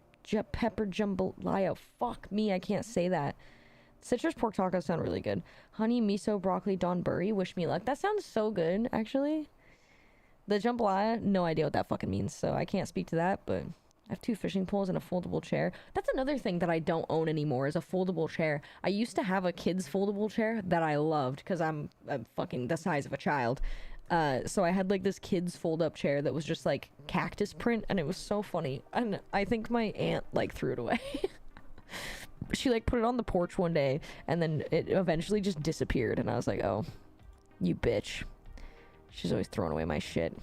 pepper jambalaya. Fuck me, I can't say that. Citrus pork tacos sound really good. Honey, miso, broccoli, donburi. Wish me luck. That sounds so good, actually. The jambalaya, no idea what that fucking means, so I can't speak to that, but I have 2 fishing poles and a foldable chair. That's another thing that I don't own anymore, is a foldable chair. I used to have a kid's foldable chair that I loved, because I'm fucking the size of a child. So I had like this kid's fold-up chair that was just like cactus print, and it was so funny. And I think my aunt like threw it away. She like put it on the porch one day, and then it eventually just disappeared. And I was like, oh, you bitch. She's always throwing away my shit.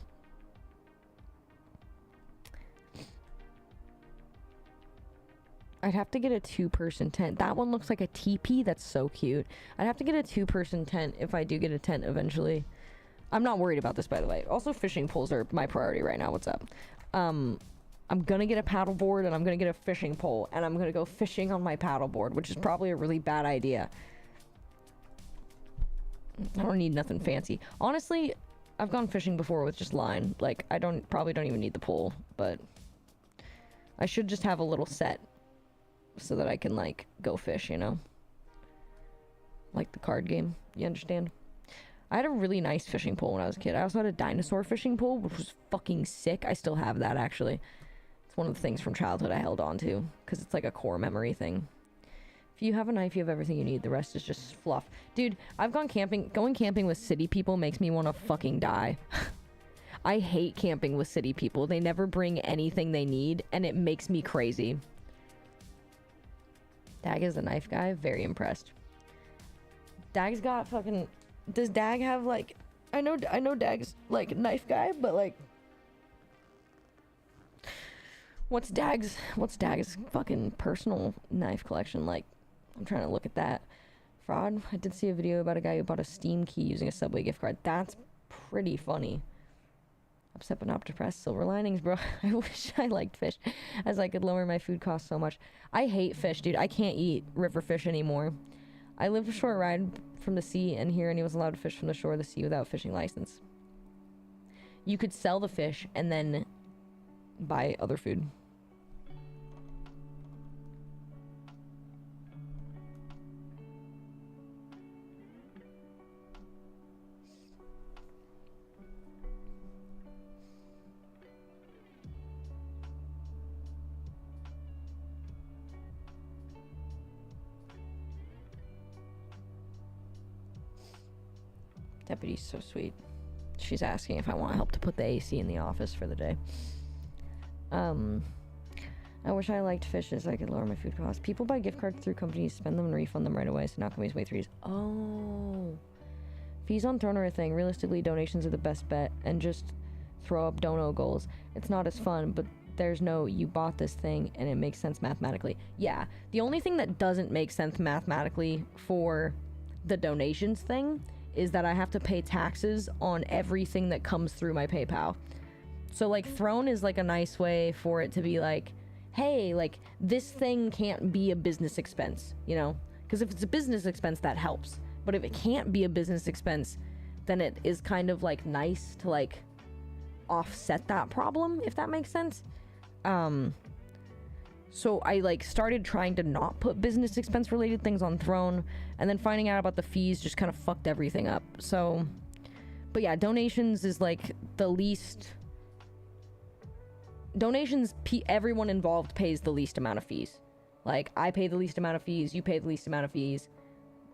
I'd have to get a 2-person tent. That one looks like a teepee. That's so cute. I'd have to get a 2-person tent if I do get a tent eventually. I'm not worried about this, by the way. Also, fishing poles are my priority right now. What's up? I'm gonna get a paddleboard, and I'm gonna get a fishing pole, and I'm gonna go fishing on my paddleboard, which is probably a really bad idea. I don't need nothing fancy. Honestly, I've gone fishing before with just line. Like, I probably don't even need the pole, but I should just have a little set so that I can, like, go fish, you know? Like the card game. You understand? I had a really nice fishing pole when I was a kid. I also had a dinosaur fishing pole, which was fucking sick. I still have that, actually. It's one of the things from childhood I held on to, because it's like a core memory thing. If you have a knife, you have everything you need. The rest is just fluff. Dude, I've gone camping. Going camping with city people makes me want to fucking die. I hate camping with city people. They never bring anything they need, and it makes me crazy. Dag is a knife guy. Very impressed. Dag's got fucking... Does Dag have, like... I know Dag's, like, knife guy, but, like... What's Dag's fucking personal knife collection like? I'm trying to look at that. Fraud? I did see a video about a guy who bought a Steam key using a Subway gift card. That's pretty funny. Upset but not depressed. Silver linings, bro. I wish I liked fish, as I could lower my food costs so much. I hate fish, dude. I can't eat river fish anymore. I lived a short ride from the sea and here, and he was allowed to fish from the shore of the sea without a fishing license. You could sell the fish and then buy other food. Deputy's so sweet. She's asking if I want help to put the AC in the office for the day. I wish I liked fishes so I could lower my food costs. People buy gift cards through companies, spend them and refund them right away, so now companies wait 3 days. Oh. Fees on Throne are a thing. Realistically, donations are the best bet, and just throw up dono goals. It's not as fun, but there's no you bought this thing and it makes sense mathematically. Yeah, the only thing that doesn't make sense mathematically for the donations thing is that I have to pay taxes on everything that comes through my PayPal. So like Throne is like a nice way for it to be like, hey, like this thing can't be a business expense, you know? Because if it's a business expense, that helps. But if it can't be a business expense, then it is kind of like nice to like offset that problem, if that makes sense. So I like started trying to not put business expense related things on Throne, and then finding out about the fees just kind of fucked everything up. So, but yeah, donations is like the least. Donations, everyone involved pays the least amount of fees. Like, I pay the least amount of fees, you pay the least amount of fees.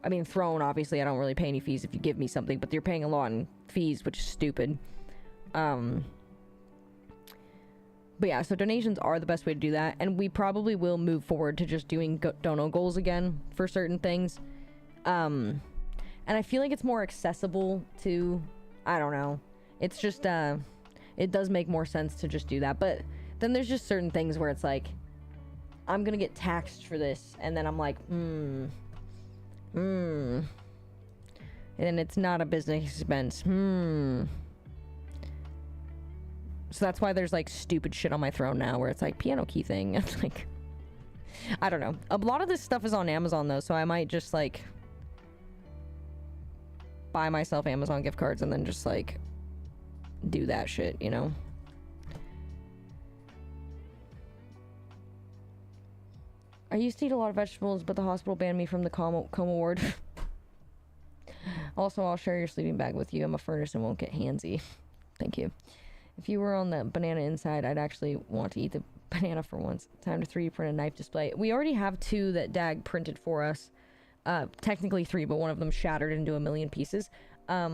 I mean, Throne, obviously, I don't really pay any fees if you give me something, but you're paying a lot in fees, which is stupid. But yeah, so donations are the best way to do that, and we probably will move forward to just doing dono goals again for certain things. And I feel like it's more accessible to, I don't know. It's just, it does make more sense to just do that. But then there's just certain things where it's like, I'm gonna get taxed for this, and then I'm like, and it's not a business expense, So that's why there's like stupid shit on my Throne now where it's like piano key thing. It's like, I don't know. A lot of this stuff is on Amazon though, so I might just like buy myself Amazon gift cards and then just like do that shit, you know? I used to eat a lot of vegetables, but the hospital banned me from the coma ward. Also, I'll share your sleeping bag with you. I'm a furnace and won't get handsy. Thank you. If you were on the banana inside, I'd actually want to eat the banana for once. Time to 3D print a knife display. We already have 2 that Dag printed for us. Technically 3, but one of them shattered into a million pieces. I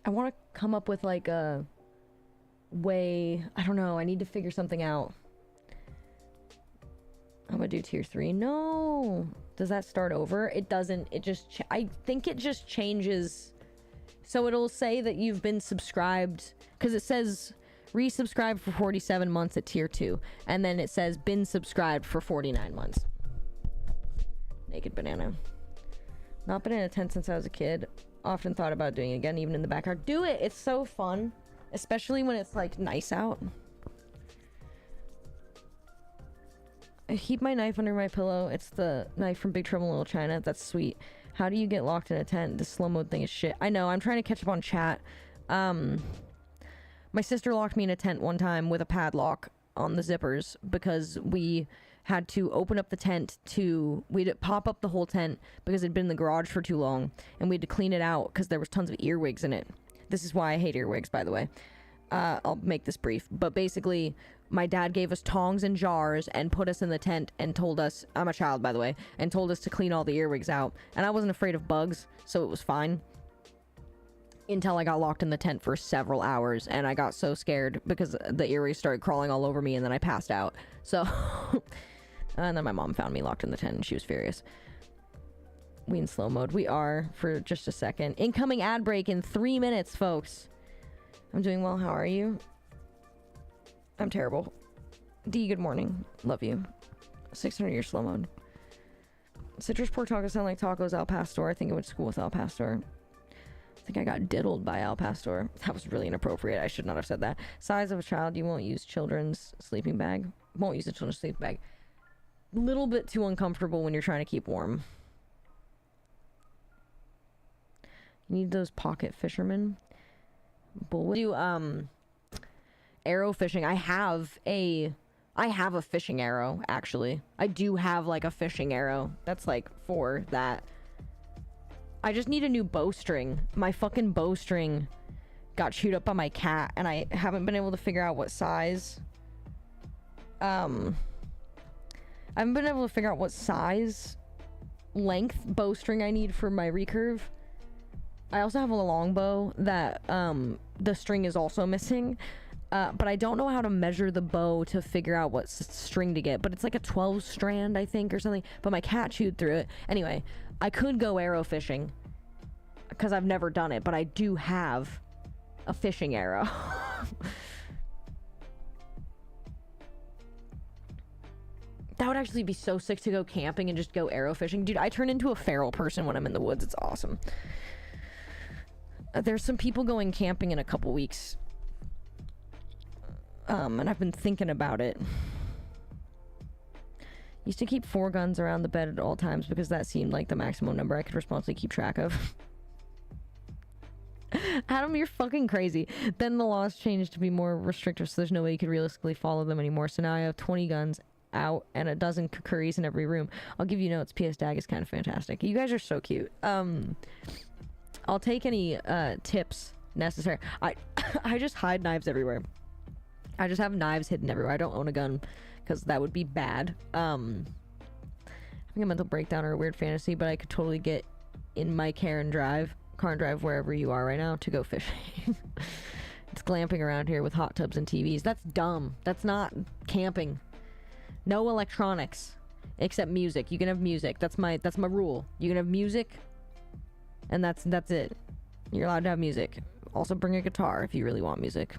want to come up with like a way. I don't know. I need to figure something out. I'm gonna do tier 3. No. Does that start over? It doesn't. It just. I think it just changes. So it'll say that you've been subscribed, because it says resubscribed for 47 months at tier 2, and then it says been subscribed for 49 months. Naked banana. Not been in a tent since I was a kid. Often thought about doing it again, even in the backyard. Do it! It's so fun. Especially when it's like nice out. I keep my knife under my pillow. It's the knife from Big Trouble in Little China. That's sweet. How do you get locked in a tent? This slow mode thing is shit. I know, I'm trying to catch up on chat. My sister locked me in a tent one time with a padlock on the zippers because we had to open up the tent we had to pop up the whole tent because it'd been in the garage for too long, and we had to clean it out because there was tons of earwigs in it. This is why I hate earwigs, by the way. I'll make this brief, but basically my dad gave us tongs and jars and put us in the tent and told us, I'm a child by the way, and told us to clean all the earwigs out, and I wasn't afraid of bugs, so it was fine until I got locked in the tent for several hours, and I got so scared because the earwigs started crawling all over me, and then I passed out. So and then my mom found me locked in the tent and she was furious. We in slow mode. We are for just a second. Incoming ad break in 3 minutes, folks. I'm doing well. How are you? I'm terrible. D, good morning. Love you. 600 year slow mode. Citrus pork tacos sound like tacos. Al Pastor. I think I went to school with Al Pastor. I think I got diddled by Al Pastor. That was really inappropriate. I should not have said that. Size of a child. You won't use children's sleeping bag. Won't use a children's sleeping bag. Little bit too uncomfortable when you're trying to keep warm. You need those pocket fishermen. Bullet. Do arrow fishing. I have a fishing arrow, actually. I do have like a fishing arrow. That's like for that. I just need a new bowstring. My fucking bowstring got chewed up by my cat, and I haven't been able to figure out what size. I haven't been able to figure out what size length bowstring I need for my recurve. I also have a longbow that the string is also missing. But I don't know how to measure the bow to figure out what string to get. But it's like a 12 strand, I think, or something. But my cat chewed through it. Anyway, I could go arrow fishing because I've never done it, but I do have a fishing arrow. That would actually be so sick to go camping and just go arrow fishing. Dude, I turn into a feral person when I'm in the woods. It's awesome. There's some people going camping in a couple weeks. And I've been thinking about it. Used to keep 4 guns around the bed at all times because that seemed like the maximum number I could responsibly keep track of. Adam, you're fucking crazy. Then the laws changed to be more restrictive, so there's no way you could realistically follow them anymore. So now I have 20 guns out and a dozen curries in every room. I'll give you notes. PS Dag is kind of fantastic. You guys are so cute. I'll take any tips necessary. I just hide knives everywhere. I just have knives hidden everywhere. I don't own a gun because that would be bad. Having a mental breakdown or a weird fantasy, but I could totally get in my car and drive wherever you are right now to go fishing. It's glamping around here with hot tubs and TVs. That's dumb. That's not camping. No electronics except music. You can have music. That's my rule. You can have music, and that's it. You're allowed to have music. Also bring a guitar if you really want music.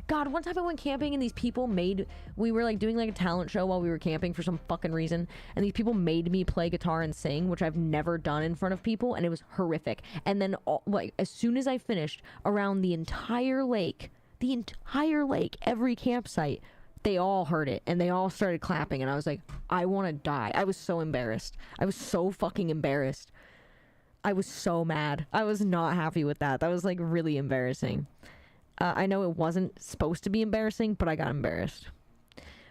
God, one time I went camping and these people we were like doing like a talent show while we were camping for some fucking reason, and these people made me play guitar and sing, which I've never done in front of people, and it was horrific. And then like as soon as I finished, around the entire lake, every campsite, they all heard it and they all started clapping, and I was like, I want to die. I was so embarrassed. I was so fucking embarrassed. I was so mad. I was not happy with that. That was like really embarrassing. I know it wasn't supposed to be embarrassing, but I got embarrassed.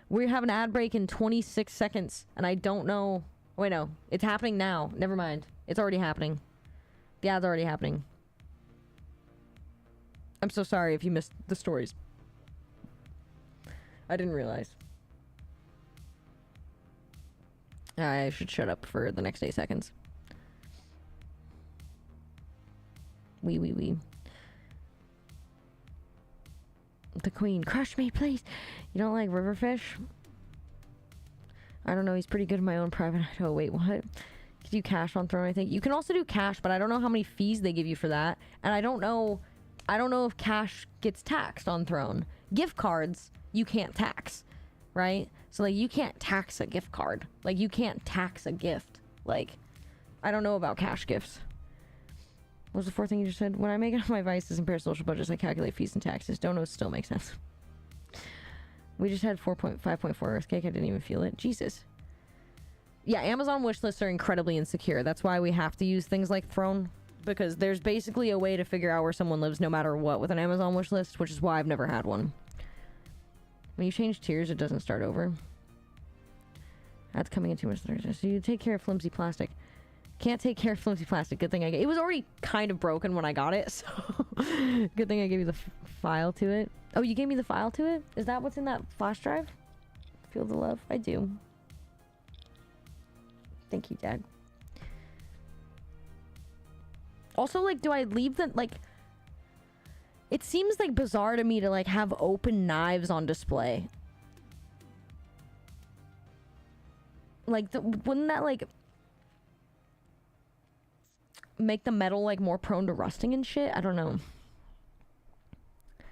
We have an ad break in 26 seconds, and I don't know... Wait, no. It's happening now. Never mind. It's already happening. The ad's already happening. I'm so sorry if you missed the stories. I didn't realize. I should shut up for the next 8 seconds. Wee. The queen. Crush me, please. You don't like riverfish? I don't know. He's pretty good in my own private... Oh, wait, what? You can do cash on Throne, I think. You can also do cash, but I don't know how many fees they give you for that. And I don't know if cash gets taxed on Throne. Gift cards, you can't tax, right? So, like, you can't tax a gift card. Like, you can't tax a gift. Like, I don't know about cash gifts. What was the fourth thing you just said? When I make up my vices and parasocial budgets, I calculate fees and taxes. Don't know, it still makes sense. We just had 5.4 earthquake. I didn't even feel it. Jesus. Yeah, Amazon wish lists are incredibly insecure. That's why we have to use things like Throne, because there's basically a way to figure out where someone lives no matter what with an Amazon wish list, which is why I've never had one. When you change tiers, it doesn't start over. That's coming in too much. So you take care of flimsy plastic. Can't take care of flimsy plastic. Good thing I get. It was already kind of broken when I got it, so good thing I gave you the file to it. Oh, you gave me the file to it? Is that what's in that flash drive? Feel the love? I do. Thank you, Dad. Also, like, do I leave the, like... It seems, like, bizarre to me to, like, have open knives on display. Like, wouldn't that, like... make the metal, like, more prone to rusting and shit? I don't know. I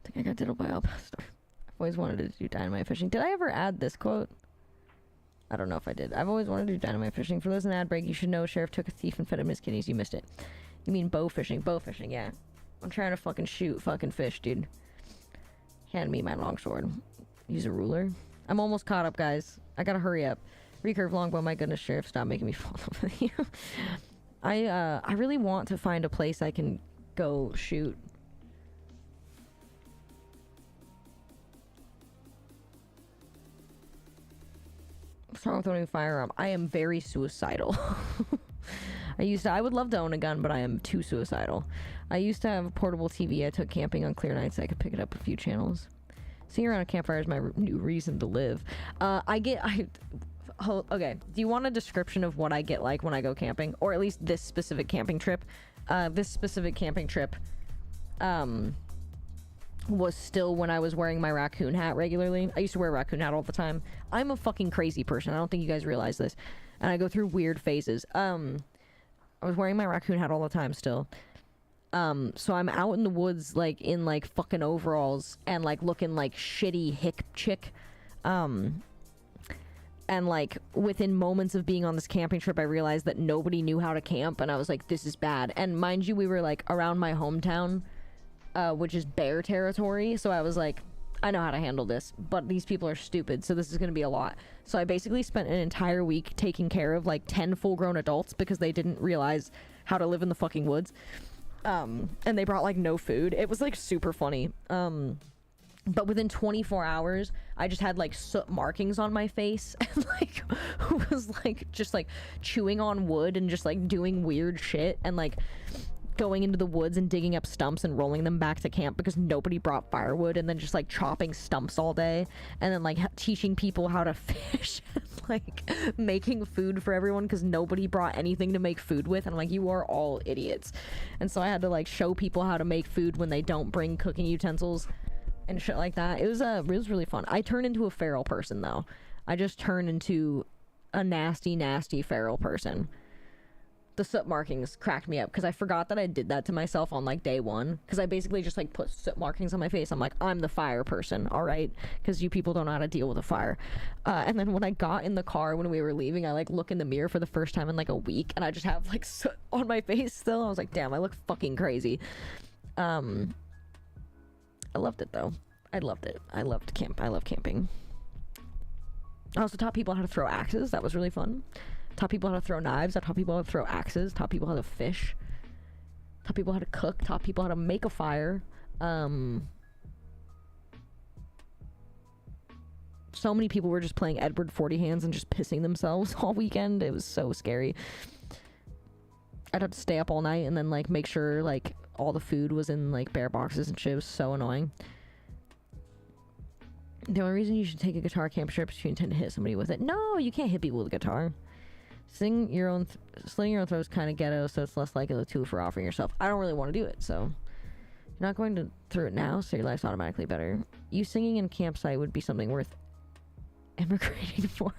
think I got diddled by Alpastor. I've always wanted to do dynamite fishing. Did I ever add this quote? I don't know if I did. I've always wanted to do dynamite fishing. For those in ad break, you should know Sheriff took a thief and fed him his kitties. You missed it. You mean bow fishing? Bow fishing, yeah. I'm trying to fucking shoot fucking fish, dude. Hand me my longsword. Use a ruler. I'm almost caught up, guys. I gotta hurry up. Recurve longbow, my goodness, Sheriff, stop making me fall in love with you. I really want to find a place I can go shoot. What's wrong with owning a firearm? I am very suicidal. I would love to own a gun, but I am too suicidal. I used to have a portable TV I took camping on clear nights so I could pick it up a few channels. Sitting around a campfire is my new reason to live. Okay, do you want a description of what I get like when I go camping? Or at least this specific camping trip? This specific camping trip, was still when I was wearing my raccoon hat regularly. I used to wear a raccoon hat all the time. I'm a fucking crazy person. I don't think you guys realize this. And I go through weird phases. I was wearing my raccoon hat all the time still. So I'm out in the woods, like, in, like, fucking overalls and, like, looking like shitty hick chick. And, like, within moments of being on this camping trip, I realized that nobody knew how to camp, and I was like, this is bad. And mind you, we were, like, around my hometown, which is bear territory, so I was like, I know how to handle this, but these people are stupid, so this is gonna be a lot. So I basically spent an entire week taking care of, like, 10 full-grown adults because they didn't realize how to live in the fucking woods. And they brought, like, no food. It was, like, super funny. But within 24 hours, I just had, like, soot markings on my face and, like, was, like, just, like, chewing on wood and just, like, doing weird shit and, like, going into the woods and digging up stumps and rolling them back to camp because nobody brought firewood, and then just, like, chopping stumps all day, and then, like, teaching people how to fish and, like, making food for everyone because nobody brought anything to make food with, and I'm like, you are all idiots. And so I had to, like, show people how to make food when they don't bring cooking utensils and shit like that. It was really fun. I turned into a feral person, though. I just turned into a nasty, nasty feral person. The soot markings cracked me up because I forgot that I did that to myself on, like, day one, because I basically just, like, put soot markings on my face. I'm like, I'm the fire person, all right, because you people don't know how to deal with a fire. And then when I got in the car when we were leaving, I, like, look in the mirror for the first time in, like, a week, and I just have, like, soot on my face still. I was like, damn, I look fucking crazy. I loved it, though. I loved it. I loved camp. I love camping. I also taught people how to throw axes. That was really fun. Taught people how to throw knives. I taught people how to throw axes. Taught people how to fish. Taught people how to cook. Taught people how to make a fire. So many people were just playing Edward 40 Hands and just pissing themselves all weekend. It was so scary. I'd have to stay up all night and then, like, make sure, like, all the food was in, like, bear boxes and shit. It was so annoying. The only reason you should take a guitar camp trip is if you intend to hit somebody with it. No, you can't hit people with a guitar. Slinging your own throw is kind of ghetto, so it's less likely to for offering yourself. I don't really want to do it, so you're not going to throw it now, so your life's automatically better. You singing in campsite would be something worth immigrating for.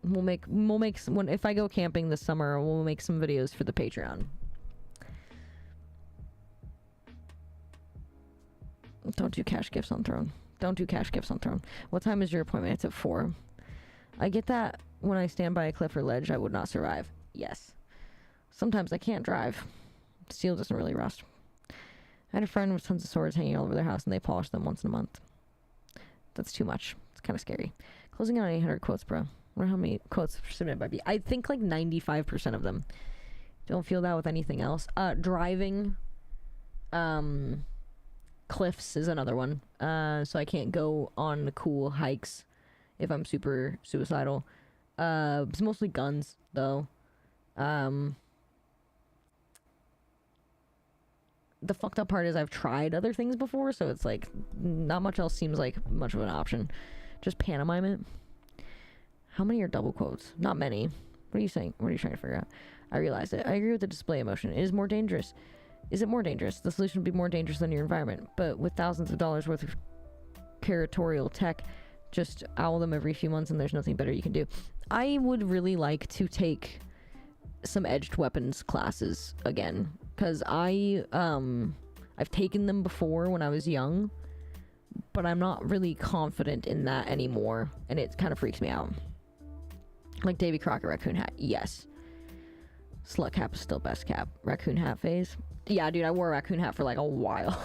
We'll make some, if I go camping this summer, we'll make some videos for the Patreon. Don't do cash gifts on Throne. Don't do cash gifts on Throne. What time is your appointment? It's at 4. I get that when I stand by a cliff or ledge, I would not survive. Yes. Sometimes I can't drive. Steel doesn't really rust. I had a friend with tons of swords hanging all over their house, and they polish them once in a month. That's too much. It's kind of scary. Closing in on 800 quotes, bro. I wonder how many quotes are submitted by B. I think like 95% of them. Don't feel that with anything else. Driving. Cliffs is another one. So I can't go on cool hikes if I'm super suicidal. It's mostly guns, though. The fucked up part is I've tried other things before, so it's like not much else seems like much of an option. Just pantomime it. How many are double quotes? Not many. What are you saying? What are you trying to figure out? I realized it. I agree with the display emotion. It is more dangerous. Is it more dangerous? The solution would be more dangerous than your environment, but with thousands of dollars worth of curatorial tech, just owl them every few months and there's nothing better you can do. I would really like to take some edged weapons classes again, because I've taken them before when I was young, but I'm not really confident in that anymore, and it kind of freaks me out. Like Davy Crockett raccoon hat. Yes. Slut cap is still best cap. Raccoon hat phase. Yeah, dude, I wore a raccoon hat for like a while.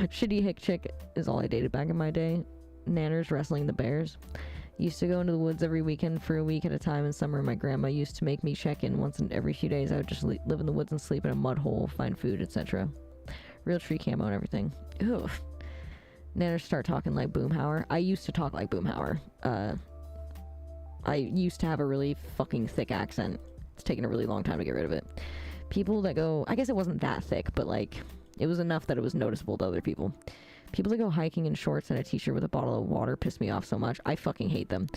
Shitty hick chick is all I dated back in my day. Nanners wrestling the bears. Used to go into the woods every weekend for a week at a time in summer. My grandma used to make me check in once in every few days. I would just live in the woods and sleep in a mud hole, find food, etc. Real tree camo and everything. Ugh. Nanners start talking like Boomhauer. I used to talk like Boomhauer. I used to have a really fucking thick accent. It's taken a really long time to get rid of it. People that go... I guess it wasn't that thick, but like... It was enough that it was noticeable to other people. People that go hiking in shorts and a t-shirt with a bottle of water piss me off so much. I fucking hate them.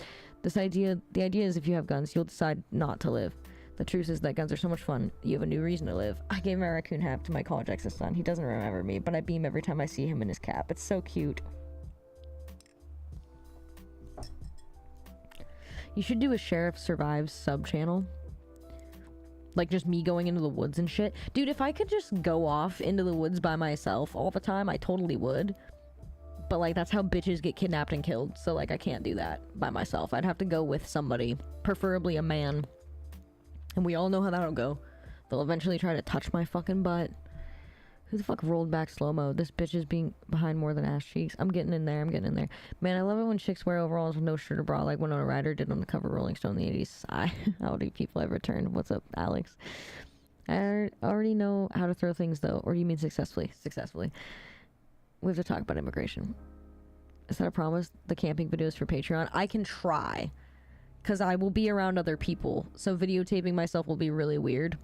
The idea is if you have guns, you'll decide not to live. The truth is that guns are so much fun. You have a new reason to live. I gave my raccoon hat to my college ex's son. He doesn't remember me, but I beam every time I see him in his cap. It's so cute. You should do a Sheriff Survives sub-channel. Like, just me going into the woods and shit. Dude, if I could just go off into the woods by myself all the time, I totally would. But, like, that's how bitches get kidnapped and killed. So, like, I can't do that by myself. I'd have to go with somebody. Preferably a man. And we all know how that'll go. They'll eventually try to touch my fucking butt. Who the fuck rolled back slow-mo? This bitch is being behind more than ass cheeks. I'm getting in there. Man, I love it when chicks wear overalls with no shirt or bra like Winona Ryder did on the cover of Rolling Stone in the 80s. How do people ever turn? What's up, Alex? I already know how to throw things, though. Or do you mean successfully? Successfully. We have to talk about immigration. Is that a promise? The camping videos for Patreon? I can try. Because I will be around other people. So videotaping myself will be really weird.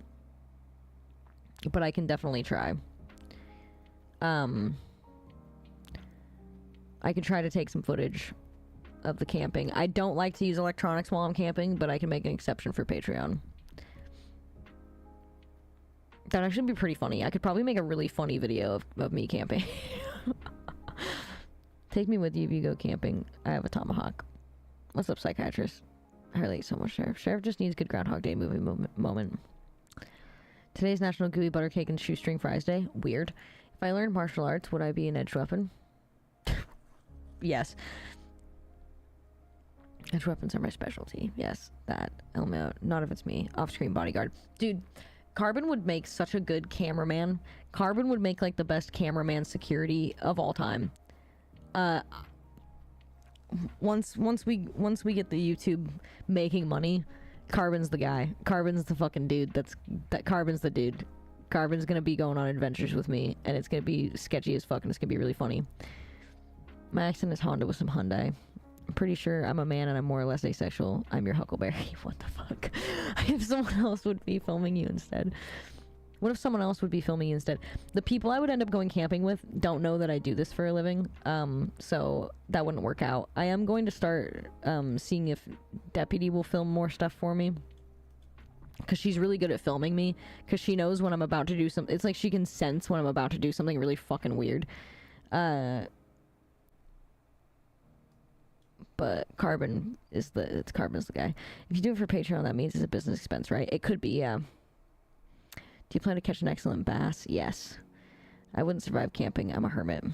But I can definitely try. I could try to take some footage of the camping. I don't like to use electronics while I'm camping, but I can make an exception for Patreon. That'd actually be pretty funny. I could probably make a really funny video of me camping. Take me with you if you go camping. I have a tomahawk. What's up, psychiatrist? I relate so much, Sheriff. Sheriff just needs good Groundhog Day movie moment. Today's National Gooey Butter Cake and Shoestring Fries Day. Weird. If I learned martial arts, would I be an edged weapon? Yes. Edged weapons are my specialty. Yes, that. Not if it's me. Off-screen bodyguard. Dude, Carbon would make such a good cameraman. Carbon would make, like, the best cameraman security of all time. Once we get the YouTube making money, Carbon's the guy. Carbon's the fucking dude. Carbon's the dude. Carbon's gonna be going on adventures with me, and it's gonna be sketchy as fuck, and it's gonna be really funny. My accent is Honda with some Hyundai. I'm pretty sure I'm a man and I'm more or less asexual. I'm your Huckleberry. What the fuck? If someone else would be filming you instead. What if someone else would be filming you instead? The people I would end up going camping with don't know that I do this for a living, so that wouldn't work out. I am going to start seeing if Deputy will film more stuff for me. Because she's really good at filming me. Because she knows when I'm about to do something. It's like she can sense when I'm about to do something really fucking weird. But Carbon's the guy. If you do it for Patreon, that means it's a business expense, right? It could be, yeah. Do you plan to catch an excellent bass? Yes. I wouldn't survive camping. I'm a hermit.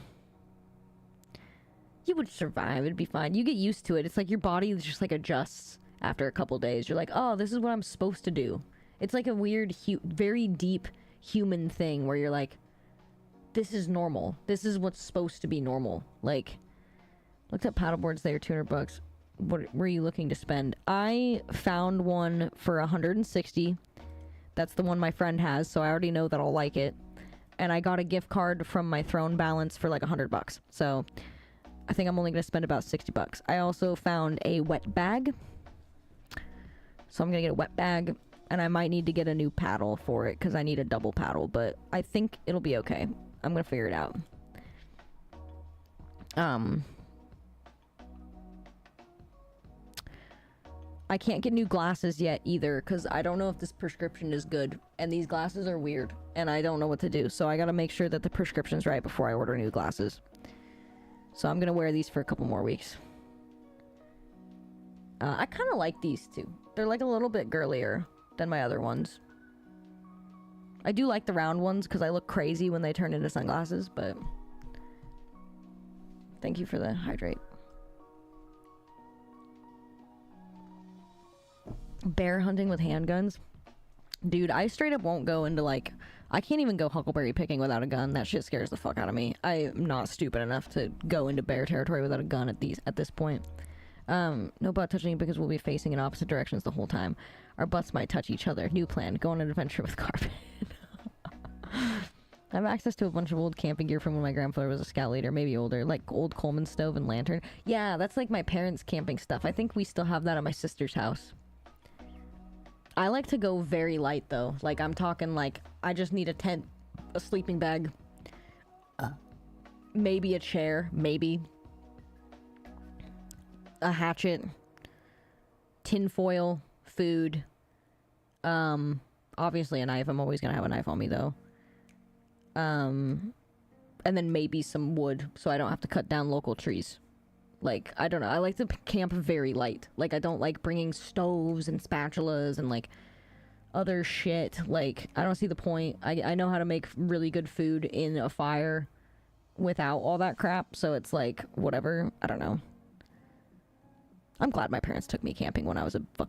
You would survive. It'd be fine. You get used to it. It's like your body just like adjusts after a couple days. You're like, oh, this is what I'm supposed to do. It's like a weird, very deep human thing where you're like, this is normal. This is what's supposed to be normal. Like, looked at paddleboards. They are $200. What were you looking to spend? I found one for $160. That's the one my friend has, so I already know that I'll like it. And I got a gift card from my Throne balance for like $100. So I think I'm only going to spend about $60. I also found a wet bag. So I'm going to get a wet bag. And I might need to get a new paddle for it because I need a double paddle. But I think it'll be okay. I'm going to figure it out. I can't get new glasses yet either because I don't know if this prescription is good. And these glasses are weird. And I don't know what to do. So I got to make sure that the prescription's right before I order new glasses. So I'm going to wear these for a couple more weeks. I kind of like these too. They're like a little bit girlier than my other ones. I do like the round ones because I look crazy when they turn into sunglasses, but thank you for the hydrate. Bear hunting with handguns. Dude, I straight up won't go into, like... I can't even go huckleberry picking without a gun. That shit scares the fuck out of me. I'm not stupid enough to go into bear territory without a gun at this point. No butt touching because we'll be facing in opposite directions the whole time. Our butts might touch each other. New plan. Go on an adventure with carpet. I have access to a bunch of old camping gear from when my grandfather was a scout leader, maybe older, like old Coleman stove and lantern. Yeah, that's like my parents' camping stuff. I think we still have that at my sister's house. I like to go very light, though. Like, I'm talking, like, I just need a tent, a sleeping bag, maybe a chair, maybe a hatchet, tinfoil, food, obviously a knife. I'm always gonna have a knife on me, though. And then maybe some wood, so I don't have to cut down local trees. Like, I don't know. I like to camp very light. Like, I don't like bringing stoves and spatulas and, like, other shit. Like, I don't see the point. I know how to make really good food in a fire without all that crap. So it's like, whatever. I don't know. I'm glad my parents took me camping when I was a